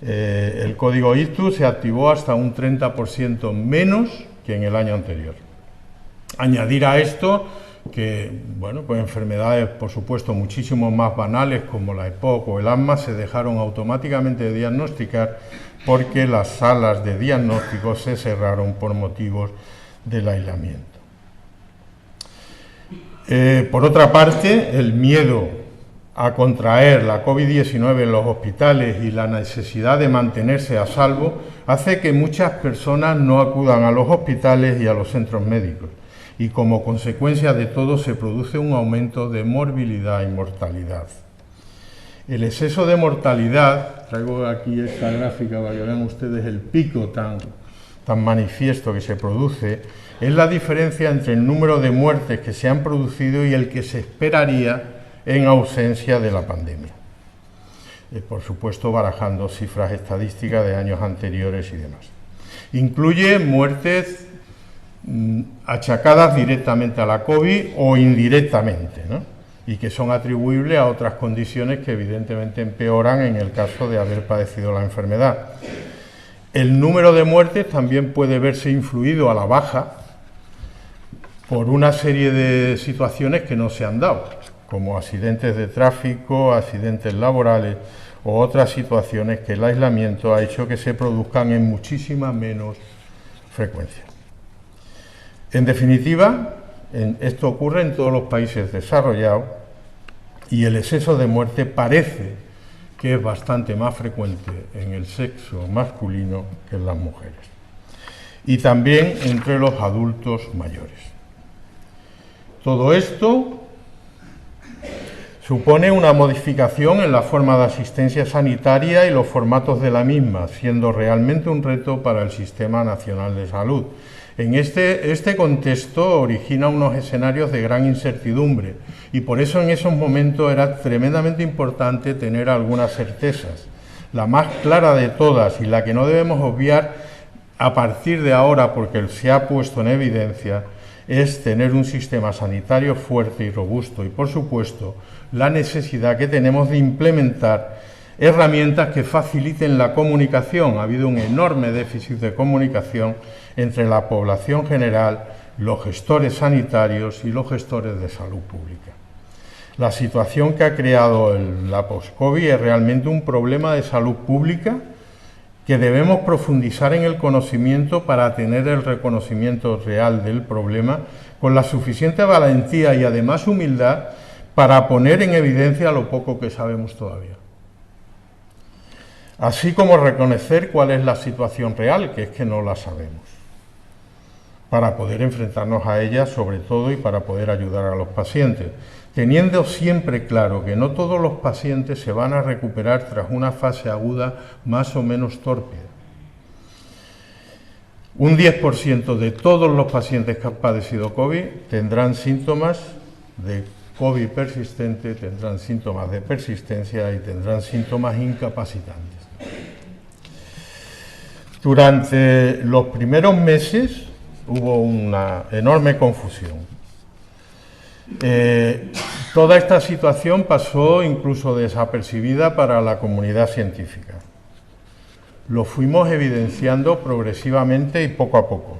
[SPEAKER 4] El código ictus se activó hasta un 30% menos que en el año anterior. Añadir a esto que, bueno, pues enfermedades, por supuesto, muchísimo más banales como la EPOC o el asma se dejaron automáticamente de diagnosticar porque las salas de diagnóstico se cerraron por motivos del aislamiento. Por otra parte, el miedo a contraer la COVID-19 en los hospitales y la necesidad de mantenerse a salvo hace que muchas personas no acudan a los hospitales y a los centros médicos, y como consecuencia de todo se produce un aumento de morbilidad y mortalidad. El exceso de mortalidad, traigo aquí esta gráfica para que vean ustedes el pico tan manifiesto que se produce, es la diferencia entre el número de muertes que se han producido y el que se esperaría en ausencia de la pandemia. Por supuesto, barajando cifras estadísticas de años anteriores y demás. Incluye muertes achacadas directamente a la COVID o indirectamente, ¿no? Y que son atribuibles a otras condiciones que evidentemente empeoran en el caso de haber padecido la enfermedad. El número de muertes también puede verse influido a la baja por una serie de situaciones que no se han dado, como accidentes de tráfico, accidentes laborales o otras situaciones que el aislamiento ha hecho que se produzcan en muchísima menos frecuencia. En definitiva, esto ocurre en todos los países desarrollados y el exceso de muerte parece que es bastante más frecuente en el sexo masculino que en las mujeres, y también entre los adultos mayores. Todo esto supone una modificación en la forma de asistencia sanitaria y los formatos de la misma, siendo realmente un reto para el Sistema Nacional de Salud. En este contexto origina unos escenarios de gran incertidumbre y por eso en esos momentos era tremendamente importante tener algunas certezas. La más clara de todas y la que no debemos obviar a partir de ahora porque se ha puesto en evidencia es tener un sistema sanitario fuerte y robusto y, por supuesto, la necesidad que tenemos de implementar herramientas que faciliten la comunicación. Ha habido un enorme déficit de comunicación entre la población general, los gestores sanitarios y los gestores de salud pública. La situación que ha creado la post-COVID es realmente un problema de salud pública que debemos profundizar en el conocimiento para tener el reconocimiento real del problema con la suficiente valentía y además humildad para poner en evidencia lo poco que sabemos todavía. Así como reconocer cuál es la situación real, que es que no la sabemos, para poder enfrentarnos a ella sobre todo y para poder ayudar a los pacientes, teniendo siempre claro que no todos los pacientes se van a recuperar tras una fase aguda más o menos torpe. Un 10% de todos los pacientes que han padecido COVID tendrán síntomas de COVID persistente, tendrán síntomas de persistencia y tendrán síntomas incapacitantes. Durante los primeros meses hubo una enorme confusión. Toda esta situación pasó incluso desapercibida para la comunidad científica. Lo fuimos evidenciando progresivamente y poco a poco,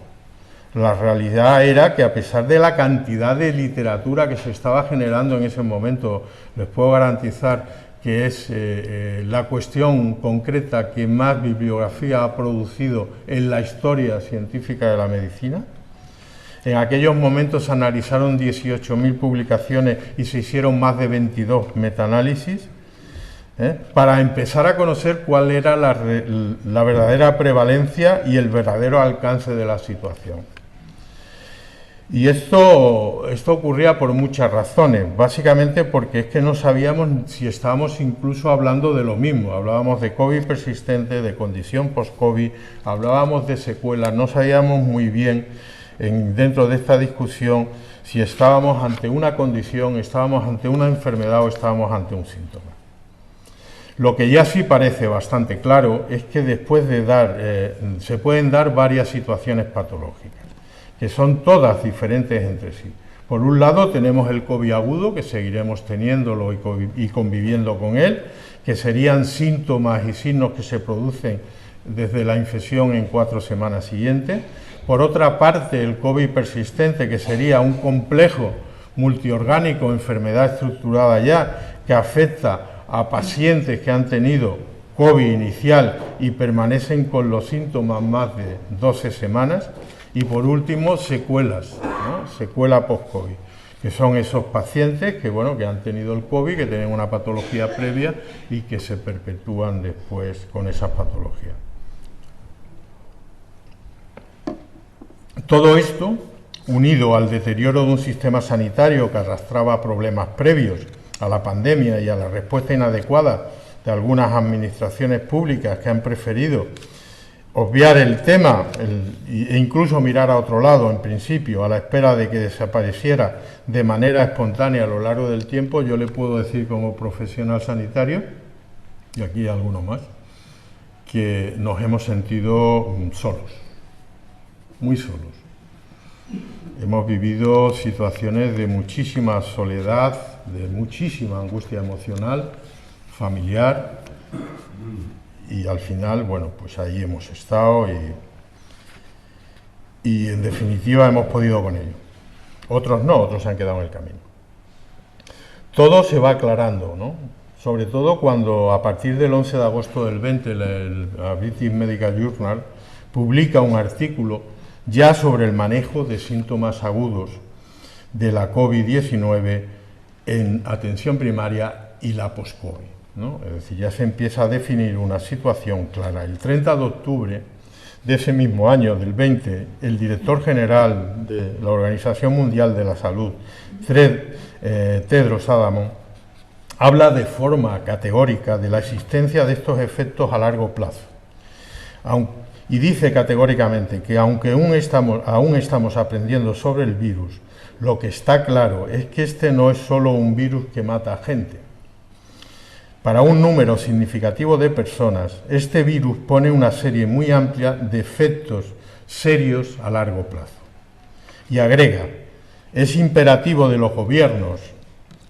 [SPEAKER 4] La realidad era que, a pesar de la cantidad de literatura que se estaba generando en ese momento, les puedo garantizar que es la cuestión concreta que más bibliografía ha producido en la historia científica de la medicina. En aquellos momentos se analizaron 18.000 publicaciones y se hicieron más de 22 metaanálisis, para empezar a conocer cuál era la verdadera prevalencia y el verdadero alcance de la situación. Y esto ocurría por muchas razones, básicamente porque es que no sabíamos si estábamos incluso hablando de lo mismo. Hablábamos de COVID persistente, de condición post-COVID, hablábamos de secuelas, no sabíamos muy bien dentro de esta discusión si estábamos ante una condición, estábamos ante una enfermedad o estábamos ante un síntoma. Lo que ya sí parece bastante claro es que después de se pueden dar varias situaciones patológicas, que son todas diferentes entre sí. Por un lado tenemos el COVID agudo, que seguiremos teniéndolo y conviviendo con él, que serían síntomas y signos que se producen desde la infección en 4 semanas siguientes. Por otra parte, el COVID persistente, que sería un complejo multiorgánico, enfermedad estructurada ya, que afecta a pacientes que han tenido COVID inicial y permanecen con los síntomas más de 12 semanas. Y por último, secuelas, ¿no? Secuela post-COVID, que son esos pacientes que han tenido el COVID, que tienen una patología previa y que se perpetúan después con esa patología. Todo esto, unido al deterioro de un sistema sanitario que arrastraba problemas previos a la pandemia y a la respuesta inadecuada de algunas administraciones públicas que han preferido obviar el tema e incluso mirar a otro lado, en principio, a la espera de que desapareciera de manera espontánea a lo largo del tiempo, yo le puedo decir como profesional sanitario, y aquí hay alguno más, que nos hemos sentido solos, muy solos. Hemos vivido situaciones de muchísima soledad, de muchísima angustia emocional, familiar, y al final, pues ahí hemos estado y en definitiva hemos podido con ello. Otros no, otros se han quedado en el camino. Todo se va aclarando, ¿no? Sobre todo cuando a partir del 11 de agosto del 20 la British Medical Journal publica un artículo ya sobre el manejo de síntomas agudos de la COVID-19 en atención primaria y la post-COVID, ¿no? Es decir, ya se empieza a definir una situación clara. El 30 de octubre de ese mismo año, del 20, el director general de la Organización Mundial de la Salud, Tedros Adhanom, habla de forma categórica de la existencia de estos efectos a largo plazo. Y dice categóricamente que aunque aún estamos aprendiendo sobre el virus, lo que está claro es que este no es solo un virus que mata gente. Para un número significativo de personas, este virus pone una serie muy amplia de efectos serios a largo plazo. Y agrega, es imperativo de los gobiernos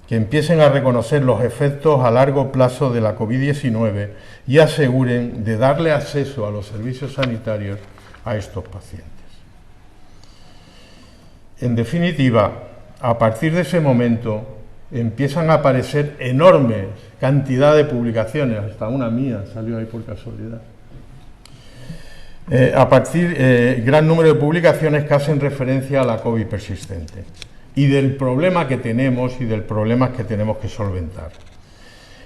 [SPEAKER 4] que empiecen a reconocer los efectos a largo plazo de la COVID-19 y aseguren de darle acceso a los servicios sanitarios a estos pacientes. En definitiva, a partir de ese momento empiezan a aparecer enormes cantidad de publicaciones, hasta una mía salió ahí por casualidad. Gran número de publicaciones que hacen referencia a la COVID persistente y del problema que tenemos y del problema que tenemos que solventar.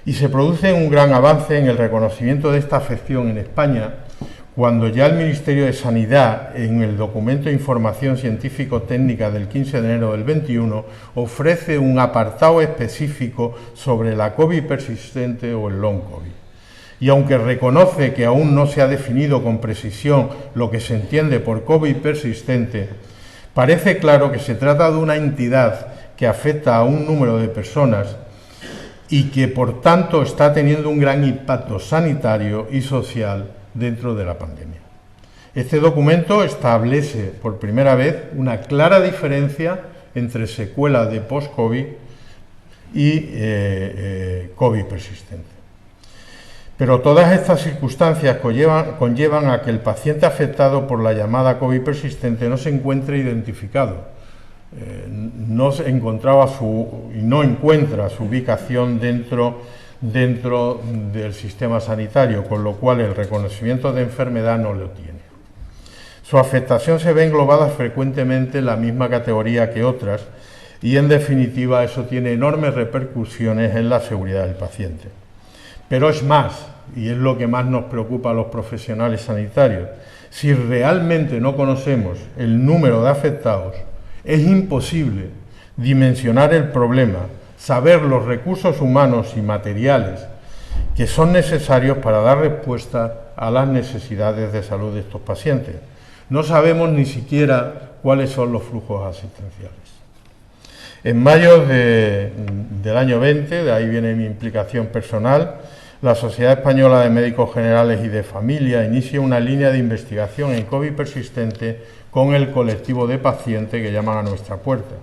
[SPEAKER 4] Y se produce un gran avance en el reconocimiento de esta afección en España cuando ya el Ministerio de Sanidad, en el documento de información científico-técnica del 15 de enero del 21, ofrece un apartado específico sobre la COVID persistente o el long COVID. Y aunque reconoce que aún no se ha definido con precisión lo que se entiende por COVID persistente, parece claro que se trata de una entidad que afecta a un número de personas y que, por tanto, está teniendo un gran impacto sanitario y social dentro de la pandemia. Este documento establece por primera vez una clara diferencia entre secuela de post-COVID y COVID persistente. Pero todas estas circunstancias conllevan a que el paciente afectado por la llamada COVID persistente no se encuentre identificado. No encuentra su ubicación dentro del sistema sanitario, con lo cual el reconocimiento de enfermedad no lo tiene. Su afectación se ve englobada frecuentemente en la misma categoría que otras y, en definitiva, eso tiene enormes repercusiones en la seguridad del paciente. Pero es más, y es lo que más nos preocupa a los profesionales sanitarios, si realmente no conocemos el número de afectados, es imposible dimensionar el problema, saber los recursos humanos y materiales que son necesarios para dar respuesta a las necesidades de salud de estos pacientes. No sabemos ni siquiera cuáles son los flujos asistenciales. En mayo del año 20, de ahí viene mi implicación personal, la Sociedad Española de Médicos Generales y de Familia inicia una línea de investigación en COVID persistente con el colectivo de pacientes que llaman a nuestra puerta.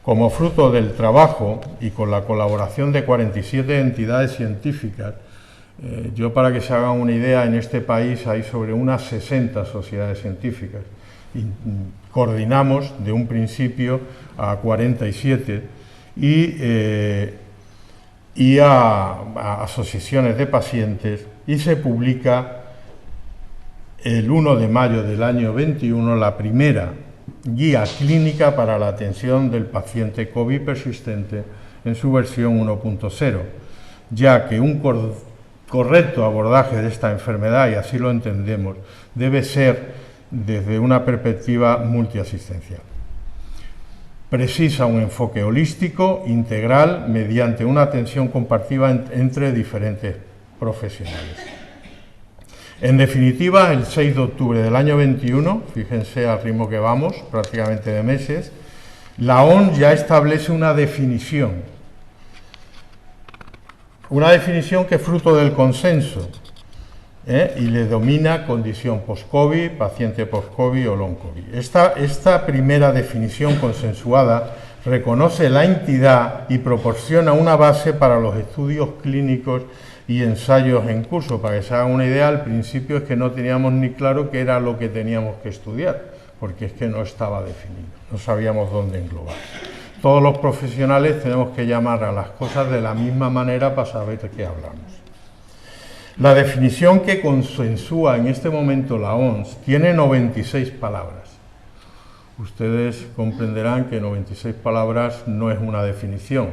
[SPEAKER 4] Como fruto del trabajo y con la colaboración de 47 entidades científicas, yo, para que se hagan una idea, en este país hay sobre unas 60 sociedades científicas y coordinamos de un principio a 47 y a asociaciones de pacientes, y se publica el 1 de mayo del año 21 la primera guía clínica para la atención del paciente COVID persistente en su versión 1.0, ya que un correcto abordaje de esta enfermedad, y así lo entendemos, debe ser desde una perspectiva multiasistencial. Precisa un enfoque holístico, integral, mediante una atención compartida entre diferentes profesionales. En definitiva, el 6 de octubre del año 21, fíjense al ritmo que vamos, prácticamente de meses, la OMS ya establece una definición que es fruto del consenso, y le denomina condición post-COVID, paciente post-COVID o long-COVID. Esta primera definición consensuada reconoce la entidad y proporciona una base para los estudios clínicos y ensayos en curso. Para que se hagan una idea, al principio es que no teníamos ni claro qué era lo que teníamos que estudiar, porque es que no estaba definido, no sabíamos dónde englobar. Todos los profesionales tenemos que llamar a las cosas de la misma manera para saber de qué hablamos. La definición que consensúa en este momento la OMS tiene 96 palabras. Ustedes comprenderán que 96 palabras no es una definición,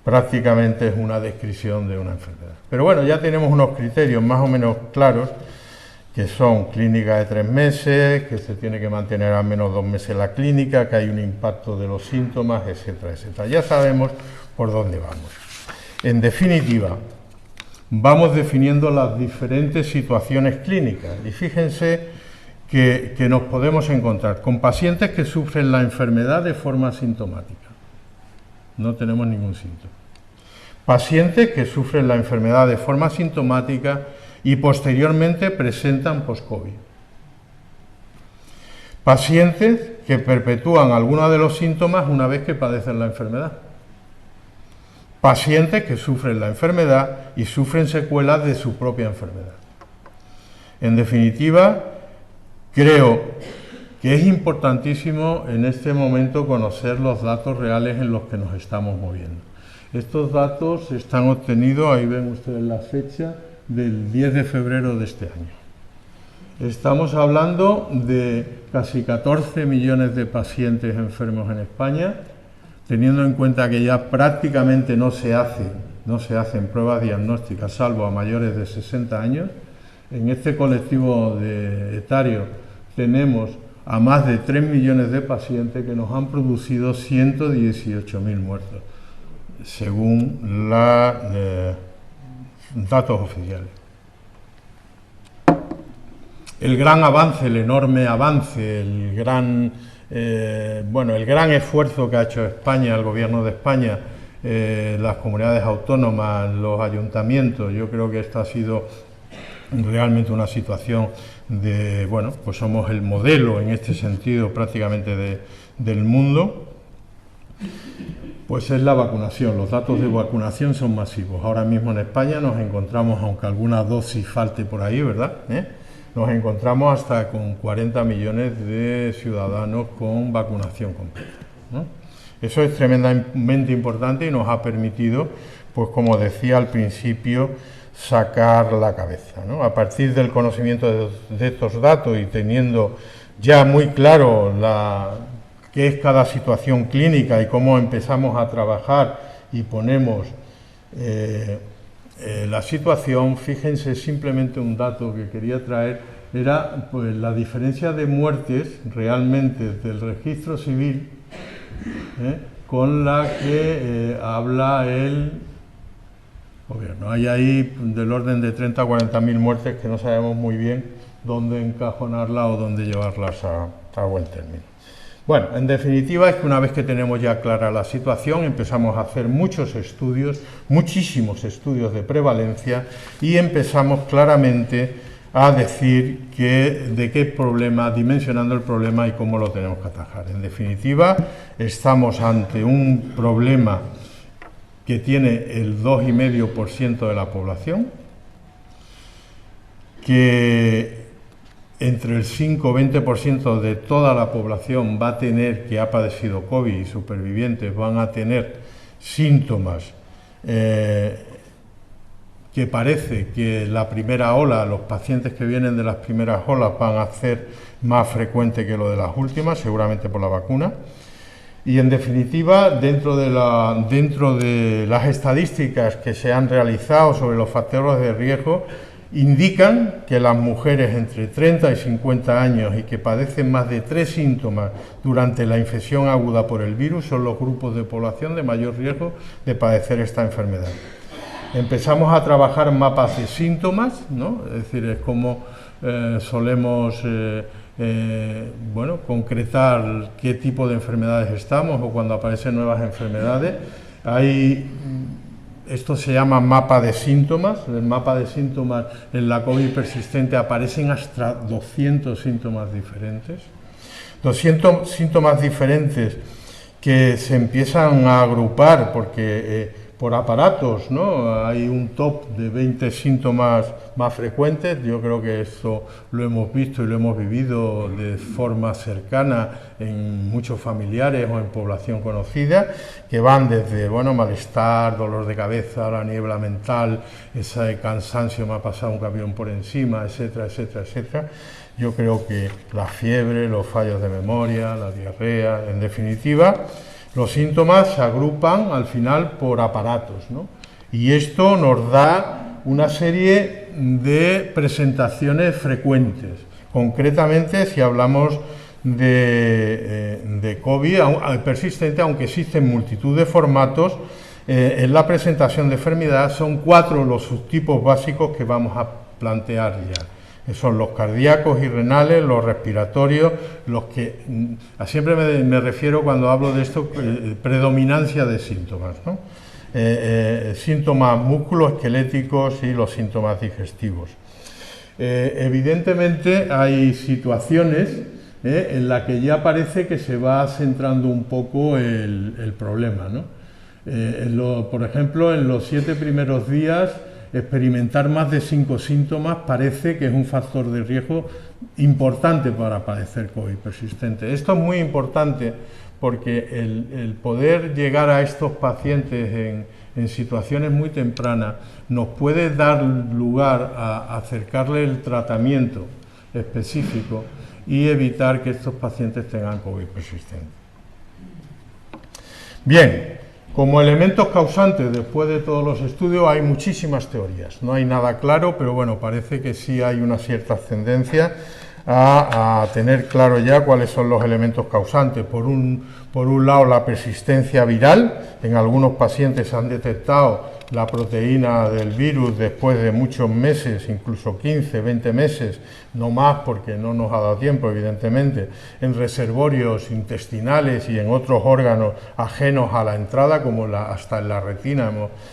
[SPEAKER 4] prácticamente es una descripción de una enfermedad. Pero bueno, ya tenemos unos criterios más o menos claros, que son clínica de 3 meses, que se tiene que mantener al menos 2 meses la clínica, que hay un impacto de los síntomas, etcétera, etcétera. Ya sabemos por dónde vamos. En definitiva, vamos definiendo las diferentes situaciones clínicas, y fíjense que nos podemos encontrar con pacientes que sufren la enfermedad de forma asintomática. No tenemos ningún síntoma. Pacientes que sufren la enfermedad de forma asintomática y posteriormente presentan post-COVID. Pacientes que perpetúan alguno de los síntomas una vez que padecen la enfermedad. Pacientes que sufren la enfermedad y sufren secuelas de su propia enfermedad. En definitiva, creo que es importantísimo en este momento conocer los datos reales en los que nos estamos moviendo. Estos datos están obtenidos, ahí ven ustedes la fecha, del 10 de febrero de este año. Estamos hablando de casi 14 millones de pacientes enfermos en España, teniendo en cuenta que ya prácticamente no se hacen pruebas diagnósticas, salvo a mayores de 60 años. En este colectivo etario tenemos a más de 3 millones de pacientes que nos han producido 118.000 muertos, según datos oficiales. El gran avance, el enorme avance, el gran esfuerzo que ha hecho España, el Gobierno de España, las comunidades autónomas, los ayuntamientos, yo creo que esta ha sido realmente una situación de, pues somos el modelo en este sentido prácticamente del mundo. pues es la vacunación. Los datos de vacunación son masivos. Ahora mismo en España nos encontramos, aunque alguna dosis falte por ahí, ¿verdad? Nos encontramos hasta con 40 millones de ciudadanos con vacunación completa, ¿no? Eso es tremendamente importante y nos ha permitido, pues como decía al principio, sacar la cabeza, ¿no? A partir del conocimiento de estos datos y teniendo ya muy claro qué es cada situación clínica y cómo empezamos a trabajar y ponemos la situación, fíjense simplemente un dato que quería traer, era pues la diferencia de muertes realmente del registro civil con la que habla el gobierno. Hay ahí del orden de 30 a 40 mil muertes que no sabemos muy bien dónde encajonarlas o dónde llevarlas a buen término. Bueno, en definitiva es que una vez que tenemos ya clara la situación, empezamos a hacer muchos estudios, muchísimos estudios de prevalencia y empezamos claramente a decir de qué problema, dimensionando el problema y cómo lo tenemos que atajar. En definitiva, estamos ante un problema que tiene el 2,5% de la población, que entre el 5 y 20% de toda la población va a tener, que ha padecido COVID y supervivientes, van a tener síntomas que parece que la primera ola, los pacientes que vienen de las primeras olas van a ser más frecuentes que lo de las últimas, seguramente por la vacuna. Y en definitiva, dentro de las estadísticas que se han realizado sobre los factores de riesgo, indican que las mujeres entre 30 y 50 años y que padecen más de 3 síntomas durante la infección aguda por el virus son los grupos de población de mayor riesgo de padecer esta enfermedad. Empezamos a trabajar mapas de síntomas, ¿no? Es decir, es como solemos concretar qué tipo de enfermedades estamos o cuando aparecen nuevas enfermedades. Esto se llama mapa de síntomas. El mapa de síntomas en la COVID persistente aparecen hasta 200 síntomas diferentes. 200 síntomas diferentes que se empiezan a agrupar porque por aparatos, ¿no? Hay un top de 20 síntomas más frecuentes. Yo creo que esto lo hemos visto y lo hemos vivido de forma cercana en muchos familiares o en población conocida, que van desde malestar, dolor de cabeza, la niebla mental, ese cansancio, me ha pasado un camión por encima, etcétera, etcétera, etcétera. Yo creo que la fiebre, los fallos de memoria, la diarrea, en definitiva, los síntomas se agrupan al final por aparatos, ¿no? Y esto nos da una serie de presentaciones frecuentes. Concretamente, si hablamos de COVID persistente, aunque existen multitud de formatos, en la presentación de enfermedad son 4 los subtipos básicos que vamos a plantear ya. Son los cardíacos y renales, los respiratorios, los que siempre me refiero cuando hablo de esto, predominancia de síntomas, ¿no? Síntomas musculoesqueléticos y los síntomas digestivos. Evidentemente hay situaciones en las que ya parece que se va centrando un poco el problema, ¿no? Por ejemplo, en los 7 primeros días, experimentar más de 5 síntomas parece que es un factor de riesgo importante para padecer COVID persistente. Esto es muy importante porque el poder llegar a estos pacientes en situaciones muy tempranas nos puede dar lugar a acercarle el tratamiento específico y evitar que estos pacientes tengan COVID persistente. Bien. Como elementos causantes, después de todos los estudios, hay muchísimas teorías. No hay nada claro, pero bueno, parece que sí hay una cierta tendencia a tener claro ya cuáles son los elementos causantes. Por un lado, la persistencia viral. En algunos pacientes han detectado la proteína del virus después de muchos meses, incluso 15, 20 meses, no más porque no nos ha dado tiempo, evidentemente, en reservorios intestinales y en otros órganos ajenos a la entrada, como hasta en la retina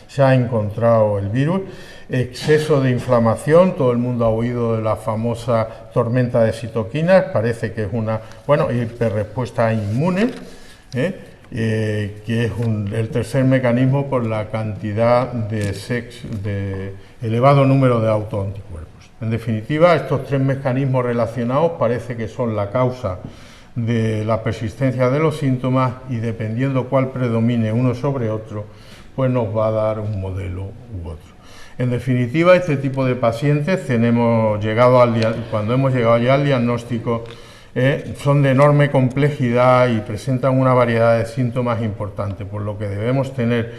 [SPEAKER 4] se ha encontrado el virus. Exceso de inflamación, todo el mundo ha oído de la famosa tormenta de citoquinas, parece que es una hiperrespuesta inmune, que es el tercer mecanismo por la cantidad de elevado número de autoanticuerpos. En definitiva, estos tres mecanismos relacionados parece que son la causa de la persistencia de los síntomas y dependiendo cuál predomine uno sobre otro, pues nos va a dar un modelo u otro. En definitiva, este tipo de pacientes cuando hemos llegado ya al diagnóstico, son de enorme complejidad y presentan una variedad de síntomas importantes, por lo que debemos tener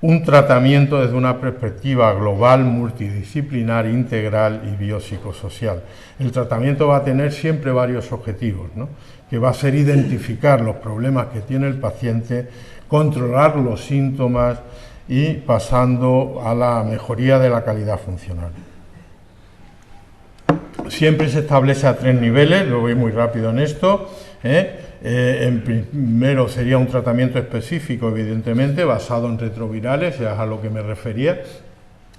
[SPEAKER 4] un tratamiento desde una perspectiva global, multidisciplinar, integral y biopsicosocial. El tratamiento va a tener siempre varios objetivos, ¿no? Que va a ser identificar los problemas que tiene el paciente, controlar los síntomas y pasando a la mejoría de la calidad funcional. Siempre se establece a 3 niveles, lo voy muy rápido en esto. En primero sería un tratamiento específico, evidentemente, basado en retrovirales, ya es a lo que me refería.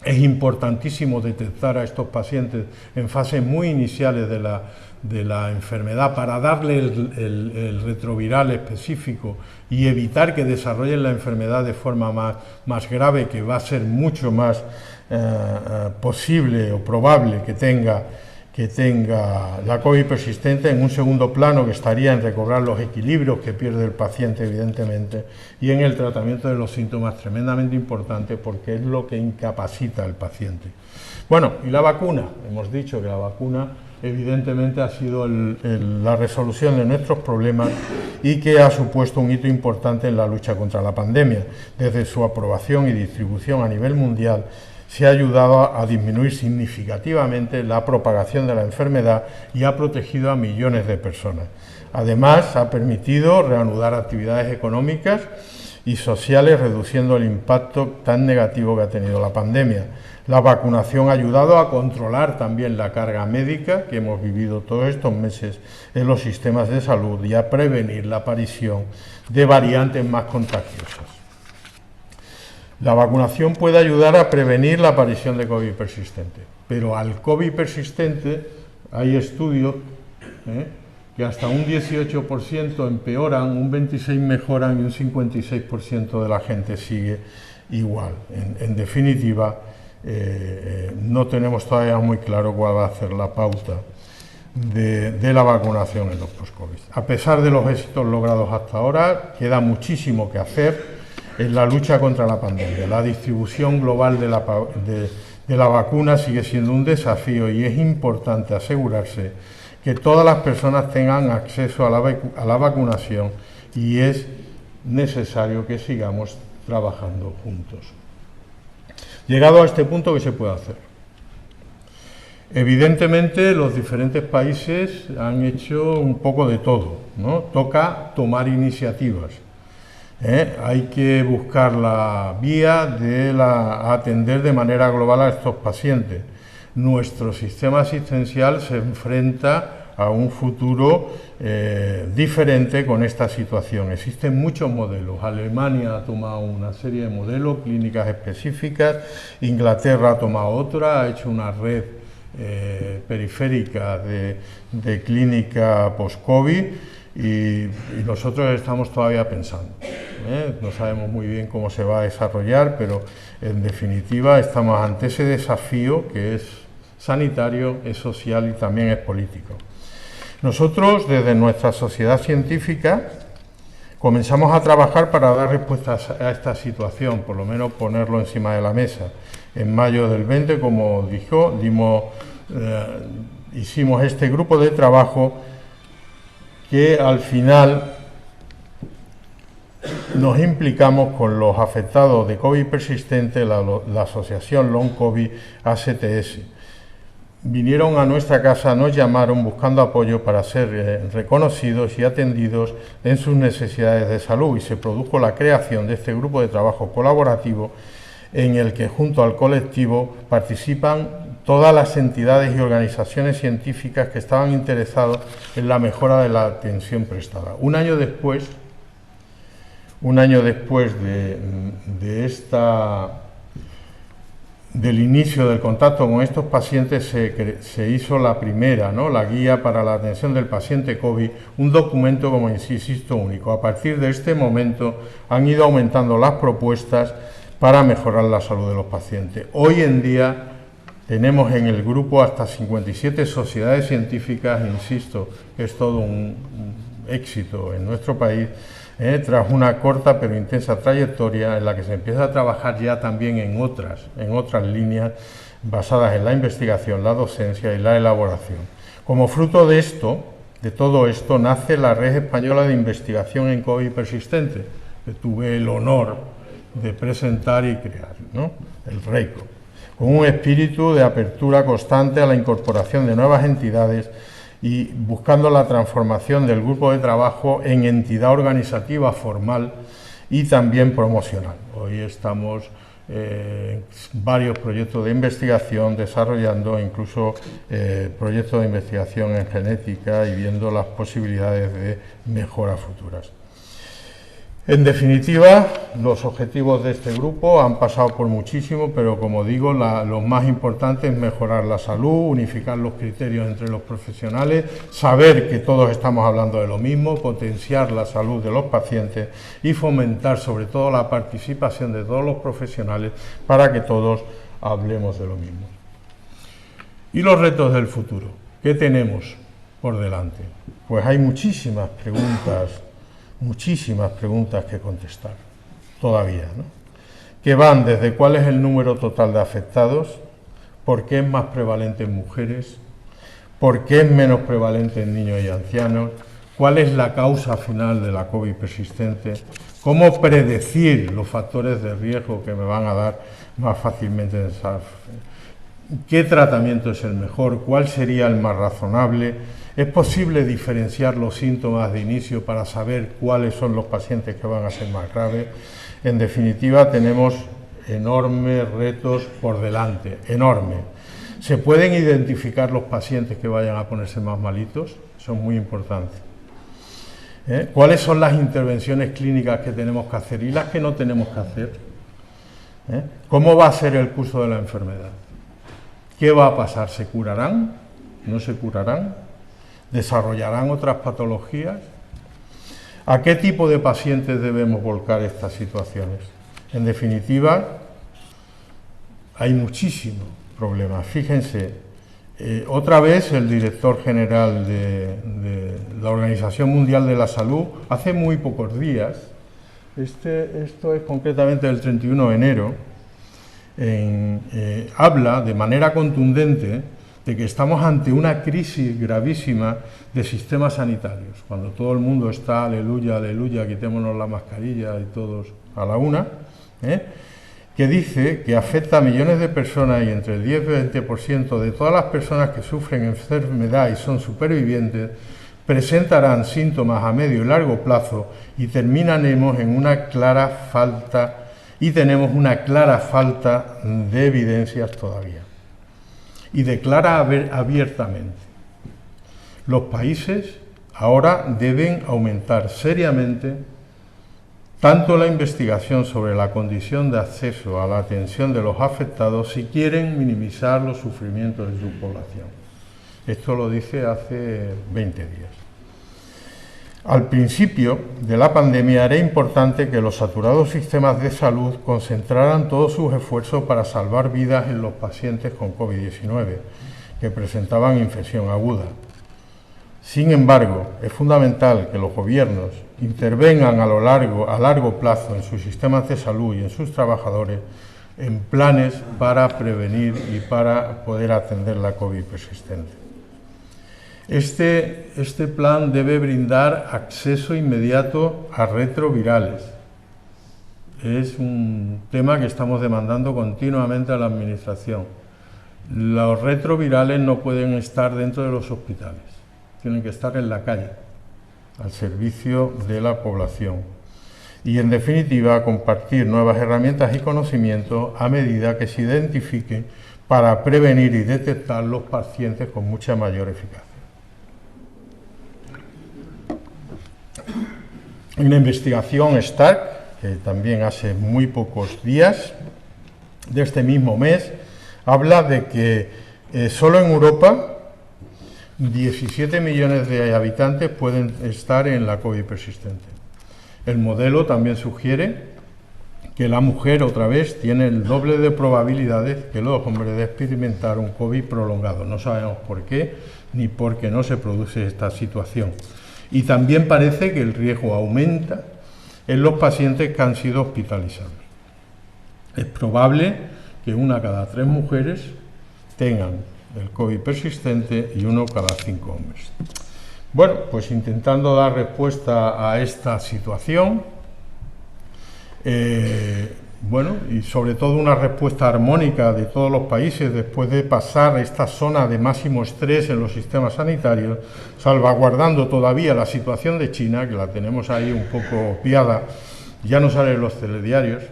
[SPEAKER 4] Es importantísimo detectar a estos pacientes en fases muy iniciales de la enfermedad para darle el retroviral específico y evitar que desarrollen la enfermedad de forma más grave, que va a ser mucho más posible o probable que tenga la COVID persistente. En un segundo plano, que estaría en recobrar los equilibrios que pierde el paciente, evidentemente, y en el tratamiento de los síntomas, tremendamente importante porque es lo que incapacita al paciente. Bueno, y la vacuna, hemos dicho que la vacuna evidentemente ha sido la resolución de nuestros problemas y que ha supuesto un hito importante en la lucha contra la pandemia. Desde su aprobación y distribución a nivel mundial, se ha ayudado a disminuir significativamente la propagación de la enfermedad y ha protegido a millones de personas. Además, ha permitido reanudar actividades económicas y sociales, reduciendo el impacto tan negativo que ha tenido la pandemia. La vacunación ha ayudado a controlar también la carga médica que hemos vivido todos estos meses en los sistemas de salud y a prevenir la aparición de variantes más contagiosas. La vacunación puede ayudar a prevenir la aparición de COVID persistente, pero al COVID persistente hay estudios que hasta un 18% empeoran, un 26% mejoran y un 56% de la gente sigue igual. En definitiva, no tenemos todavía muy claro cuál va a ser la pauta de la vacunación en los post-COVID. A pesar de los éxitos logrados hasta ahora, queda muchísimo que hacer en la lucha contra la pandemia. La distribución global de la vacuna sigue siendo un desafío y es importante asegurarse que todas las personas tengan acceso a la vacunación y es necesario que sigamos trabajando juntos. Llegado a este punto, ¿qué se puede hacer? Evidentemente, los diferentes países han hecho un poco de todo, ¿no? Toca tomar iniciativas. Hay que buscar la vía de atender de manera global a estos pacientes. Nuestro sistema asistencial se enfrenta a un futuro diferente con esta situación. Existen muchos modelos. Alemania ha tomado una serie de modelos, clínicas específicas. Inglaterra ha tomado otra, ha hecho una red periférica de clínica post-COVID. Y nosotros estamos todavía pensando, no sabemos muy bien cómo se va a desarrollar, pero en definitiva estamos ante ese desafío que es sanitario, es social y también es político. Nosotros, desde nuestra sociedad científica, comenzamos a trabajar para dar respuesta a esta situación, por lo menos ponerlo encima de la mesa. En mayo del 20, como dijo, hicimos este grupo de trabajo que al final nos implicamos con los afectados de COVID persistente, la asociación Long COVID ACTS. Vinieron a nuestra casa, nos llamaron buscando apoyo para ser reconocidos y atendidos en sus necesidades de salud y se produjo la creación de este grupo de trabajo colaborativo en el que junto al colectivo participan todas las entidades y organizaciones científicas que estaban interesados en la mejora de la atención prestada. Un año después de esta del inicio del contacto con estos pacientes se hizo la primera, ¿no?, la guía para la atención del paciente COVID, un documento, como insisto, único. A partir de este momento han ido aumentando las propuestas para mejorar la salud de los pacientes. Hoy en día tenemos en el grupo hasta 57 sociedades científicas, insisto, que es todo un éxito en nuestro país, tras una corta pero intensa trayectoria en la que se empieza a trabajar ya también en otras líneas basadas en la investigación, la docencia y la elaboración. Como fruto de esto, de todo esto, nace la Red Española de Investigación en COVID Persistente, que tuve el honor de presentar y crear, ¿no?, el REICO, con un espíritu de apertura constante a la incorporación de nuevas entidades y buscando la transformación del grupo de trabajo en entidad organizativa formal y también promocional. Hoy estamos en varios proyectos de investigación desarrollando incluso proyectos de investigación en genética y viendo las posibilidades de mejora futuras. En definitiva, los objetivos de este grupo han pasado por muchísimo, pero como digo, lo más importante es mejorar la salud, unificar los criterios entre los profesionales, saber que todos estamos hablando de lo mismo, potenciar la salud de los pacientes y fomentar sobre todo la participación de todos los profesionales para que todos hablemos de lo mismo. ¿Y los retos del futuro? ¿Qué tenemos por delante? Pues hay muchísimas preguntas que contestar todavía, ¿no?, que van desde cuál es el número total de afectados, por qué es más prevalente en mujeres, por qué es menos prevalente en niños y ancianos, cuál es la causa final de la COVID persistente, cómo predecir los factores de riesgo que me van a dar más fácilmente qué tratamiento es el mejor, cuál sería el más razonable. ¿Es posible diferenciar los síntomas de inicio para saber cuáles son los pacientes que van a ser más graves? En definitiva, tenemos enormes retos por delante, enormes. ¿Se pueden identificar los pacientes que vayan a ponerse más malitos? Eso es muy importante. ¿Cuáles son las intervenciones clínicas que tenemos que hacer y las que no tenemos que hacer? ¿Cómo va a ser el curso de la enfermedad? ¿Qué va a pasar? ¿Se curarán? ¿No se curarán? ¿Desarrollarán otras patologías? ¿A qué tipo de pacientes debemos volcar estas situaciones? En definitiva, hay muchísimos problemas. Fíjense, otra vez el director general de la Organización Mundial de la Salud, hace muy pocos días, esto es concretamente del 31 de enero, habla de manera contundente de que estamos ante una crisis gravísima de sistemas sanitarios. Cuando todo el mundo está, aleluya, aleluya, quitémonos la mascarilla y todos a la una, que dice que afecta a millones de personas y entre el 10 y el 20% de todas las personas que sufren enfermedad y son supervivientes presentarán síntomas a medio y largo plazo y terminaremos en una clara falta, y tenemos una clara falta de evidencias todavía. Y declara abiertamente: los países ahora deben aumentar seriamente tanto la investigación sobre la condición de acceso a la atención de los afectados si quieren minimizar los sufrimientos de su población. Esto lo dice hace 20 días. Al principio de la pandemia era importante que los saturados sistemas de salud concentraran todos sus esfuerzos para salvar vidas en los pacientes con COVID-19 que presentaban infección aguda. Sin embargo, es fundamental que los gobiernos intervengan a largo plazo en sus sistemas de salud y en sus trabajadores en planes para prevenir y para poder atender la COVID persistente. Este plan debe brindar acceso inmediato a retrovirales. Es un tema que estamos demandando continuamente a la Administración. Los retrovirales no pueden estar dentro de los hospitales, tienen que estar en la calle, al servicio de la población. Y, en definitiva, compartir nuevas herramientas y conocimientos a medida que se identifiquen para prevenir y detectar los pacientes con mucha mayor eficacia. Una investigación START, que también hace muy pocos días de este mismo mes, habla de que solo en Europa 17 millones de habitantes pueden estar en la COVID persistente. El modelo también sugiere que la mujer otra vez tiene el doble de probabilidades que los hombres de experimentar un COVID prolongado. No sabemos por qué ni por qué no se produce esta situación. Y también parece que el riesgo aumenta en los pacientes que han sido hospitalizados. Es probable que 1 cada 3 mujeres tengan el COVID persistente y 1 cada 5 hombres. Bueno, pues intentando dar respuesta a esta situación, y sobre todo una respuesta armónica de todos los países después de pasar esta zona de máximo estrés en los sistemas sanitarios, salvaguardando todavía la situación de China, que la tenemos ahí un poco obviada, ya no sale en los telediarios,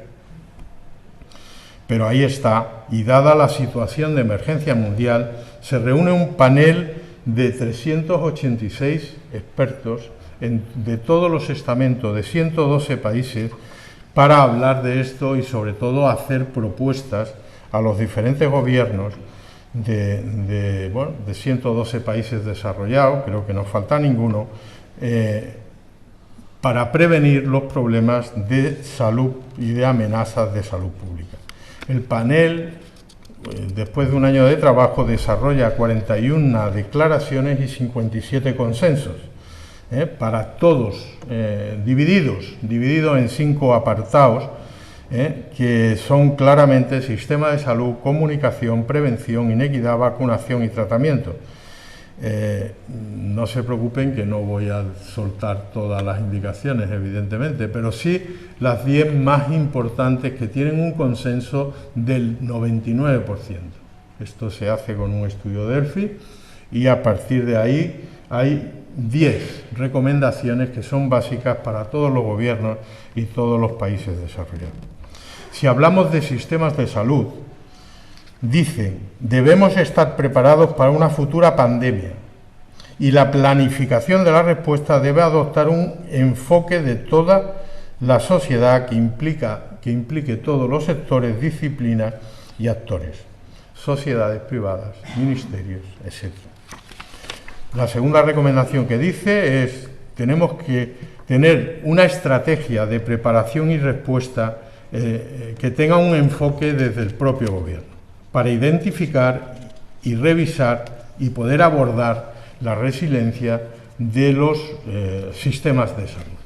[SPEAKER 4] pero ahí está, y dada la situación de emergencia mundial, se reúne un panel de 386 expertos de todos los estamentos de 112 países para hablar de esto y sobre todo hacer propuestas a los diferentes gobiernos de 112 países desarrollados, creo que no falta ninguno, para prevenir los problemas de salud y de amenazas de salud pública. El panel, después de un año de trabajo, desarrolla 41 declaraciones y 57 consensos, para todos, divididos en 5 apartados, que son claramente sistema de salud, comunicación, prevención, inequidad, vacunación y tratamiento. No se preocupen que no voy a soltar todas las indicaciones, evidentemente, pero sí las 10 más importantes que tienen un consenso del 99%. Esto se hace con un estudio Delphi y a partir de ahí hay 10 recomendaciones que son básicas para todos los gobiernos y todos los países desarrollados. Si hablamos de sistemas de salud, dicen, debemos estar preparados para una futura pandemia y la planificación de la respuesta debe adoptar un enfoque de toda la sociedad que implique todos los sectores, disciplinas y actores, sociedades privadas, ministerios, etc. La segunda recomendación que dice es, tenemos que tener una estrategia de preparación y respuesta que tenga un enfoque desde el propio gobierno, para identificar y revisar y poder abordar la resiliencia de los sistemas de salud.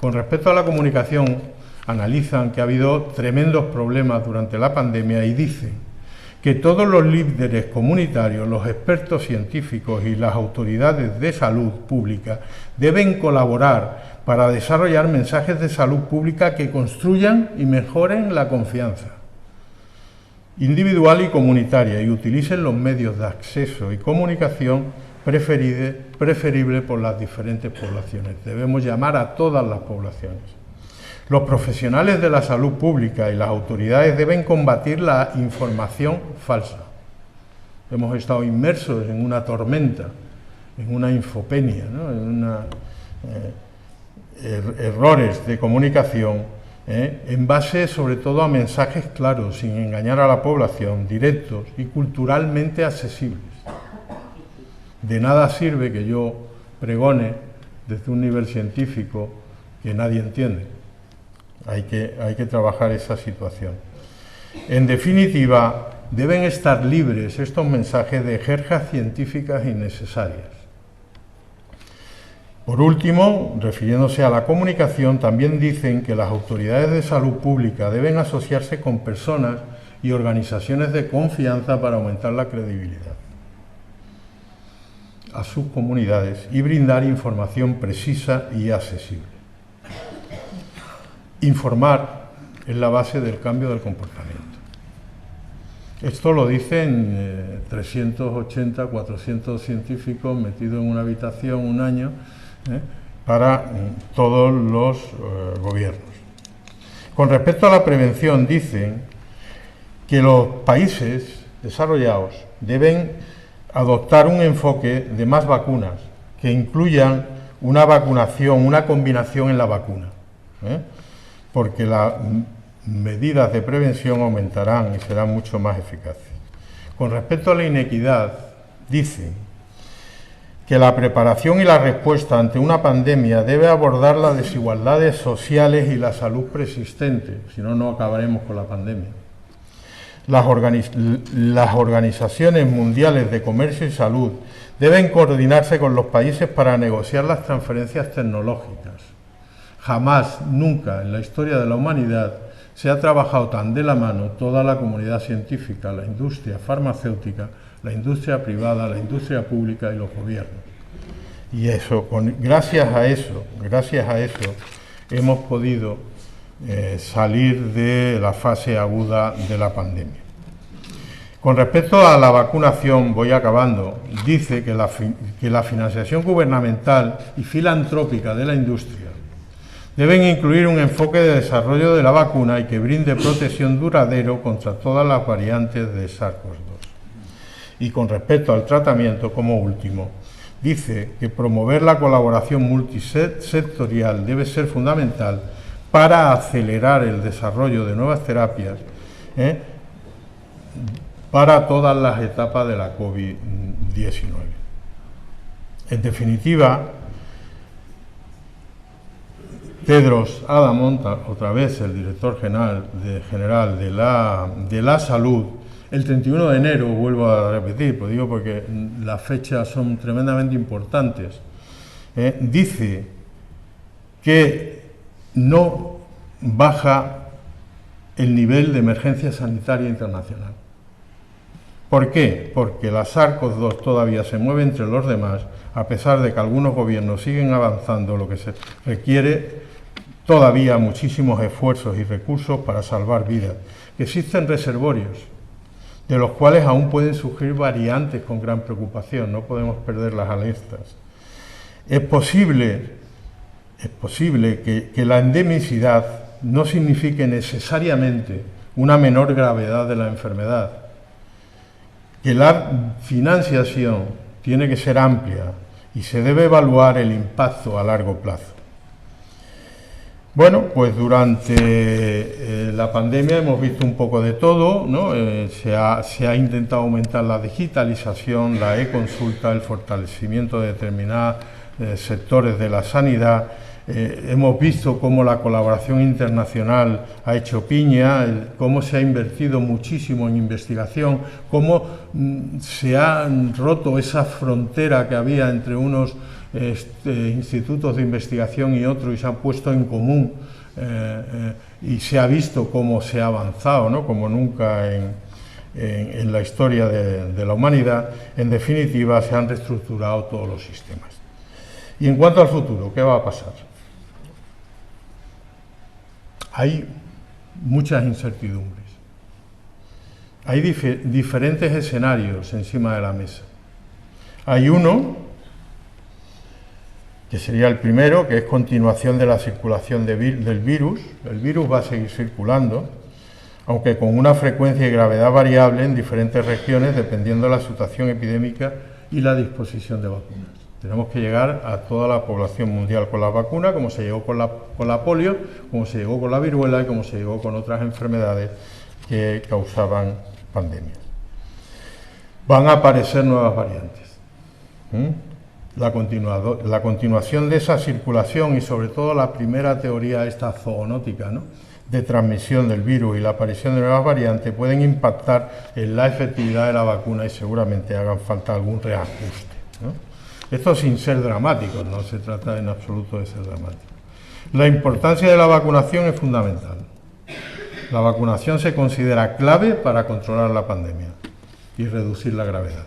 [SPEAKER 4] Con respecto a la comunicación, analizan que ha habido tremendos problemas durante la pandemia y dicen que todos los líderes comunitarios, los expertos científicos y las autoridades de salud pública deben colaborar para desarrollar mensajes de salud pública que construyan y mejoren la confianza individual y comunitaria y utilicen los medios de acceso y comunicación preferible por las diferentes poblaciones. Debemos llamar a todas las poblaciones. Los profesionales de la salud pública y las autoridades deben combatir la información falsa. Hemos estado inmersos en una tormenta, en una infopenia, ¿no? Errores de comunicación, en base sobre todo a mensajes claros, sin engañar a la población, directos y culturalmente accesibles. De nada sirve que yo pregone desde un nivel científico que nadie entiende. Hay que trabajar esa situación. En definitiva, deben estar libres estos mensajes de jergas científicas innecesarias. Por último, refiriéndose a la comunicación, también dicen que las autoridades de salud pública deben asociarse con personas y organizaciones de confianza para aumentar la credibilidad a sus comunidades y brindar información precisa y accesible. Informar es la base del cambio del comportamiento. Esto lo dicen 380, 400 científicos metidos en una habitación un año para todos los gobiernos. Con respecto a la prevención, dicen que los países desarrollados deben adoptar un enfoque de más vacunas que incluyan una vacunación, una combinación en la vacuna, porque medidas de prevención aumentarán y serán mucho más eficaces. Con respecto a la inequidad, dice que la preparación y la respuesta ante una pandemia debe abordar las desigualdades sociales y la salud persistente, si no, no acabaremos con la pandemia. Las organizaciones mundiales de comercio y salud deben coordinarse con los países para negociar las transferencias tecnológicas. Jamás, nunca en la historia de la humanidad se ha trabajado tan de la mano toda la comunidad científica, la industria farmacéutica, la industria privada, la industria pública y los gobiernos. Y eso, gracias a eso, hemos podido salir de la fase aguda de la pandemia. Con respecto a la vacunación, voy acabando, dice que la financiación gubernamental y filantrópica de la industria deben incluir un enfoque de desarrollo de la vacuna y que brinde protección duradero contra todas las variantes de SARS-CoV-2. Y con respecto al tratamiento, como último, dice que promover la colaboración multisectorial debe ser fundamental para acelerar el desarrollo de nuevas terapias para todas las etapas de la COVID-19. En definitiva, Tedros Adhanom, otra vez el director general de la salud, el 31 de enero, vuelvo a repetir, pues digo porque las fechas son tremendamente importantes, dice que no baja el nivel de emergencia sanitaria internacional. ¿Por qué? Porque la SARS-CoV-2 todavía se mueve entre los demás, a pesar de que algunos gobiernos siguen avanzando, lo que se requiere todavía muchísimos esfuerzos y recursos para salvar vidas. Existen reservorios, de los cuales aún pueden surgir variantes con gran preocupación, no podemos perder las alertas. Es posible que la endemicidad no signifique necesariamente una menor gravedad de la enfermedad, que la financiación tiene que ser amplia y se debe evaluar el impacto a largo plazo. Bueno, pues durante la pandemia hemos visto un poco de todo, ¿no? Se ha intentado aumentar la digitalización, la e-consulta, el fortalecimiento de determinados sectores de la sanidad. Hemos visto cómo la colaboración internacional ha hecho piña, cómo se ha invertido muchísimo en investigación, cómo se ha roto esa frontera que había entre unos institutos de investigación y otros y se han puesto en común y se ha visto cómo se ha avanzado, ¿no? Como nunca en la historia de la humanidad. En definitiva, se han reestructurado todos los sistemas. Y en cuanto al futuro, ¿qué va a pasar? Hay muchas incertidumbres. Hay diferentes escenarios encima de la mesa. Hay uno que sería el primero, que es continuación de la circulación del virus. El virus va a seguir circulando, aunque con una frecuencia y gravedad variable en diferentes regiones, dependiendo de la situación epidémica y la disposición de vacunas. Tenemos que llegar a toda la población mundial con la vacuna, como se llegó con la polio, como se llegó con la viruela y como se llegó con otras enfermedades que causaban pandemias. Van a aparecer nuevas variantes. La continuación de esa circulación y sobre todo la primera teoría esta zoonótica, ¿no?, de transmisión del virus y la aparición de nuevas variantes pueden impactar en la efectividad de la vacuna y seguramente hagan falta algún reajuste, ¿no? Esto sin ser dramático, no se trata en absoluto de ser dramático. La importancia de la vacunación es fundamental. La vacunación se considera clave para controlar la pandemia y reducir la gravedad.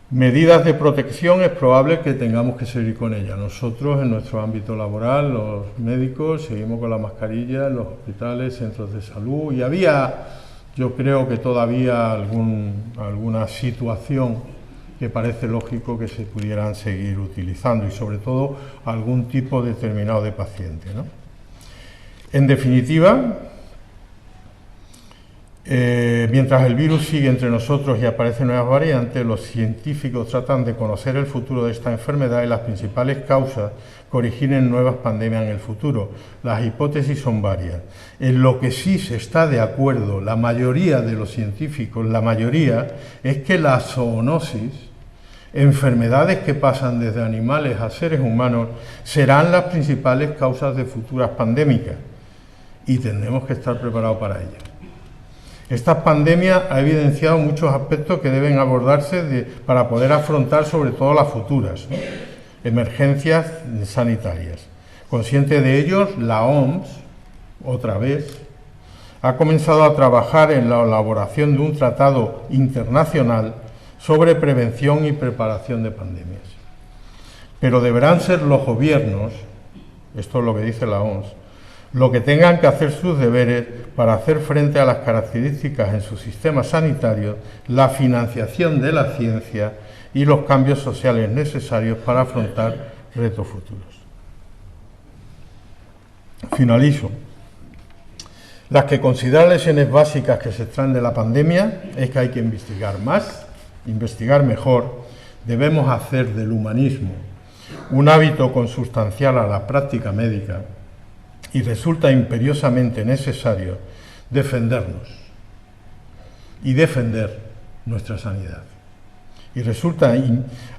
[SPEAKER 4] Medidas de protección es probable que tengamos que seguir con ellas. Nosotros en nuestro ámbito laboral, los médicos, seguimos con la mascarilla en los hospitales, centros de salud y había, yo creo que todavía alguna situación que parece lógico que se pudieran seguir utilizando y sobre todo algún tipo determinado de paciente, ¿no? En definitiva, Mientras el virus sigue entre nosotros y aparecen nuevas variantes, los científicos tratan de conocer el futuro de esta enfermedad y las principales causas que originen nuevas pandemias en el futuro. Las hipótesis son varias. En lo que sí se está de acuerdo la mayoría de los científicos, la mayoría, es que la zoonosis, enfermedades que pasan desde animales a seres humanos, serán las principales causas de futuras pandémicas y tendremos que estar preparados para ello. Esta pandemia ha evidenciado muchos aspectos que deben abordarse para poder afrontar sobre todo las futuras emergencias sanitarias. Consciente de ellos, la OMS, otra vez, ha comenzado a trabajar en la elaboración de un tratado internacional sobre prevención y preparación de pandemias. Pero deberán ser los gobiernos, esto es lo que dice la OMS, lo que tengan que hacer sus deberes para hacer frente a las características en su sistema sanitario, la financiación de la ciencia y los cambios sociales necesarios para afrontar retos futuros. Finalizo. Las que consideran lesiones básicas que se extraen de la pandemia es que hay que investigar más, investigar mejor. Debemos hacer del humanismo un hábito consustancial a la práctica médica y resulta imperiosamente necesario defendernos y defender nuestra sanidad. Y resulta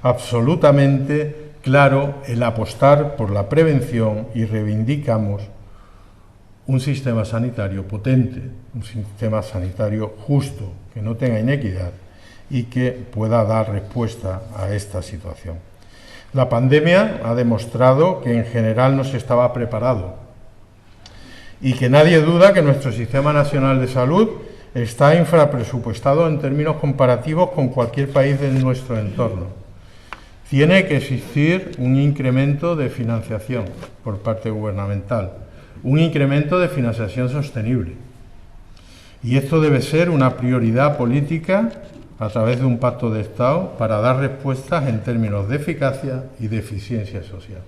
[SPEAKER 4] absolutamente claro el apostar por la prevención y reivindicamos un sistema sanitario potente, un sistema sanitario justo, que no tenga inequidad y que pueda dar respuesta a esta situación. La pandemia ha demostrado que en general no se estaba preparado y que nadie duda que nuestro Sistema Nacional de Salud está infrapresupuestado en términos comparativos con cualquier país de nuestro entorno. Tiene que existir un incremento de financiación por parte gubernamental, un incremento de financiación sostenible. Y esto debe ser una prioridad política a través de un pacto de Estado para dar respuestas en términos de eficacia y de eficiencia social.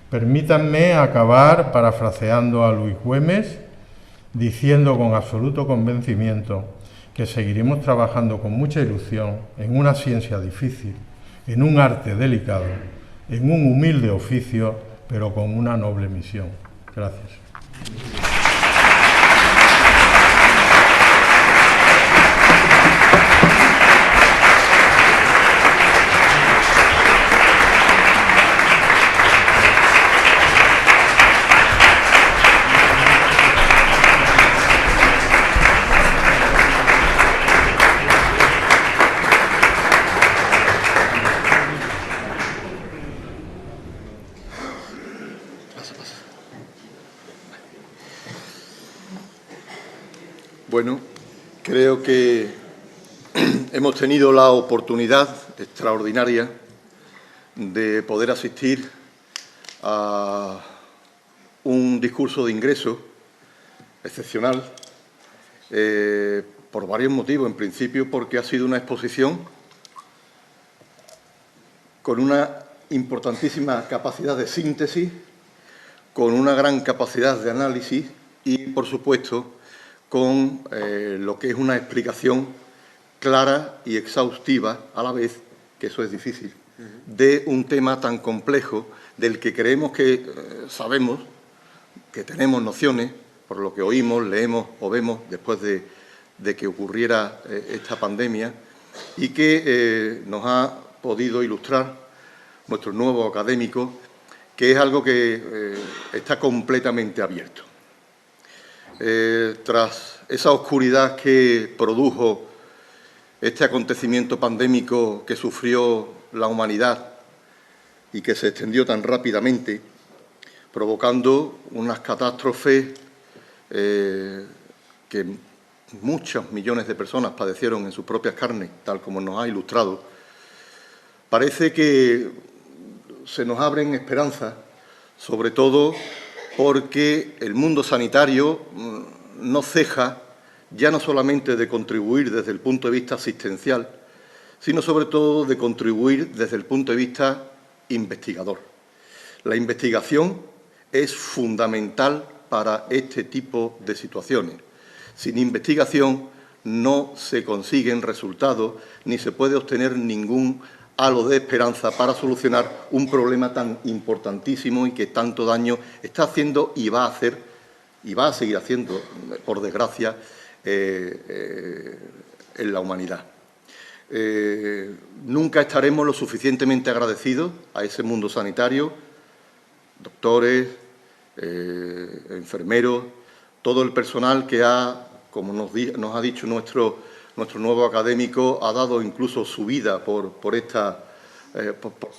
[SPEAKER 4] Permítanme acabar parafraseando a Luis Güemes, diciendo con absoluto convencimiento que seguiremos trabajando con mucha ilusión en una ciencia difícil, en un arte delicado, en un humilde oficio, pero con una noble misión. Gracias.
[SPEAKER 1] Bueno, creo que hemos tenido la oportunidad extraordinaria de poder asistir a un discurso de ingreso excepcional por varios motivos. En principio, porque ha sido una exposición con una importantísima capacidad de síntesis, con una gran capacidad de análisis y, por supuesto, con lo que es una explicación clara y exhaustiva a la vez, que eso es difícil, de un tema tan complejo del que creemos que sabemos, que tenemos nociones, por lo que oímos, leemos o vemos después de que ocurriera esta pandemia y que nos ha podido ilustrar nuestro nuevo académico, que es algo que está completamente abierto. Tras esa oscuridad que produjo este acontecimiento pandémico que sufrió la humanidad y que se extendió tan rápidamente, provocando unas catástrofes que muchos millones de personas padecieron en sus propias carnes, tal como nos ha ilustrado, parece que se nos abren esperanzas, sobre todo porque el mundo sanitario no ceja ya no solamente de contribuir desde el punto de vista asistencial, sino sobre todo de contribuir desde el punto de vista investigador. La investigación es fundamental para este tipo de situaciones. Sin investigación no se consiguen resultados ni se puede obtener ningún halo de esperanza para solucionar un problema tan importantísimo y que tanto daño está haciendo y va a hacer y va a seguir haciendo, por desgracia, en la humanidad. Nunca estaremos lo suficientemente agradecidos a ese mundo sanitario, doctores, enfermeros, todo el personal que ha, como nos ha dicho nuestro nuevo académico, ha dado incluso su vida por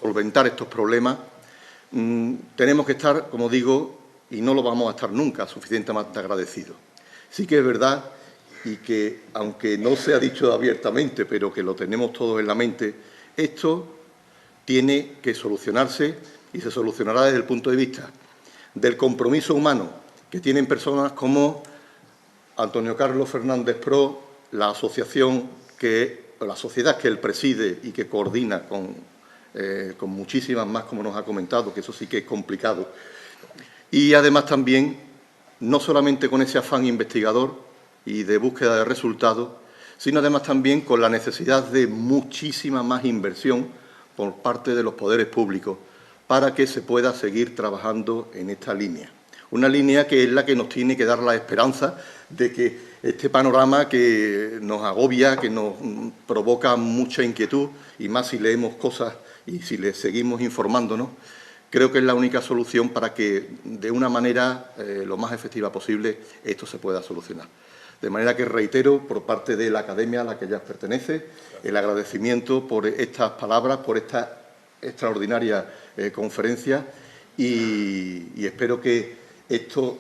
[SPEAKER 1] solventar estos problemas. Tenemos que estar, como digo, y no lo vamos a estar nunca, suficientemente agradecidos. Sí que es verdad, y que, aunque no se ha dicho abiertamente, pero que lo tenemos todos en la mente, esto tiene que solucionarse y se solucionará desde el punto de vista del compromiso humano que tienen personas como Antonio Carlos Fernández Pro, la sociedad que él preside y que coordina con muchísimas más, como nos ha comentado, que eso sí que es complicado. Y además también, no solamente con ese afán investigador y de búsqueda de resultados, sino además también con la necesidad de muchísima más inversión por parte de los poderes públicos para que se pueda seguir trabajando en esta línea. Una línea que es la que nos tiene que dar la esperanza de que este panorama que nos agobia, que nos provoca mucha inquietud, y más si leemos cosas y si le seguimos informándonos, creo que es la única solución para que, de una manera lo más efectiva posible, esto se pueda solucionar. De manera que reitero, por parte de la Academia a la que ya pertenece, el agradecimiento por estas palabras, por esta extraordinaria conferencia, y espero que esto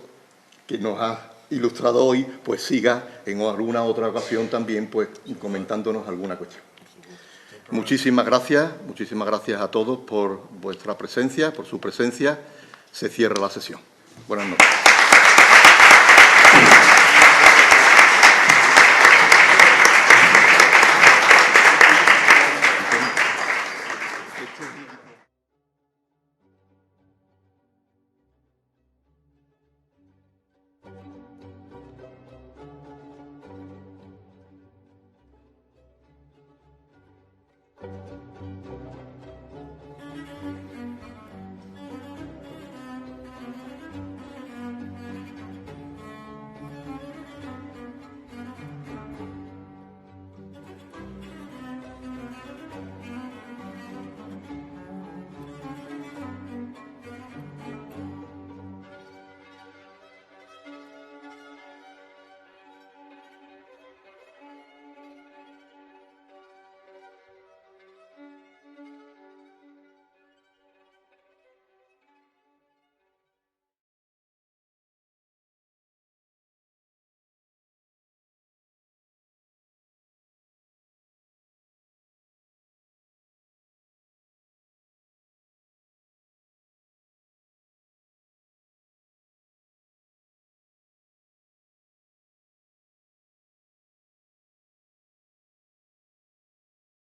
[SPEAKER 1] que nos ha ilustrado hoy pues siga en alguna otra ocasión también pues comentándonos alguna cuestión. Muchísimas gracias a todos por vuestra presencia, por su presencia. Se cierra la sesión. Buenas noches.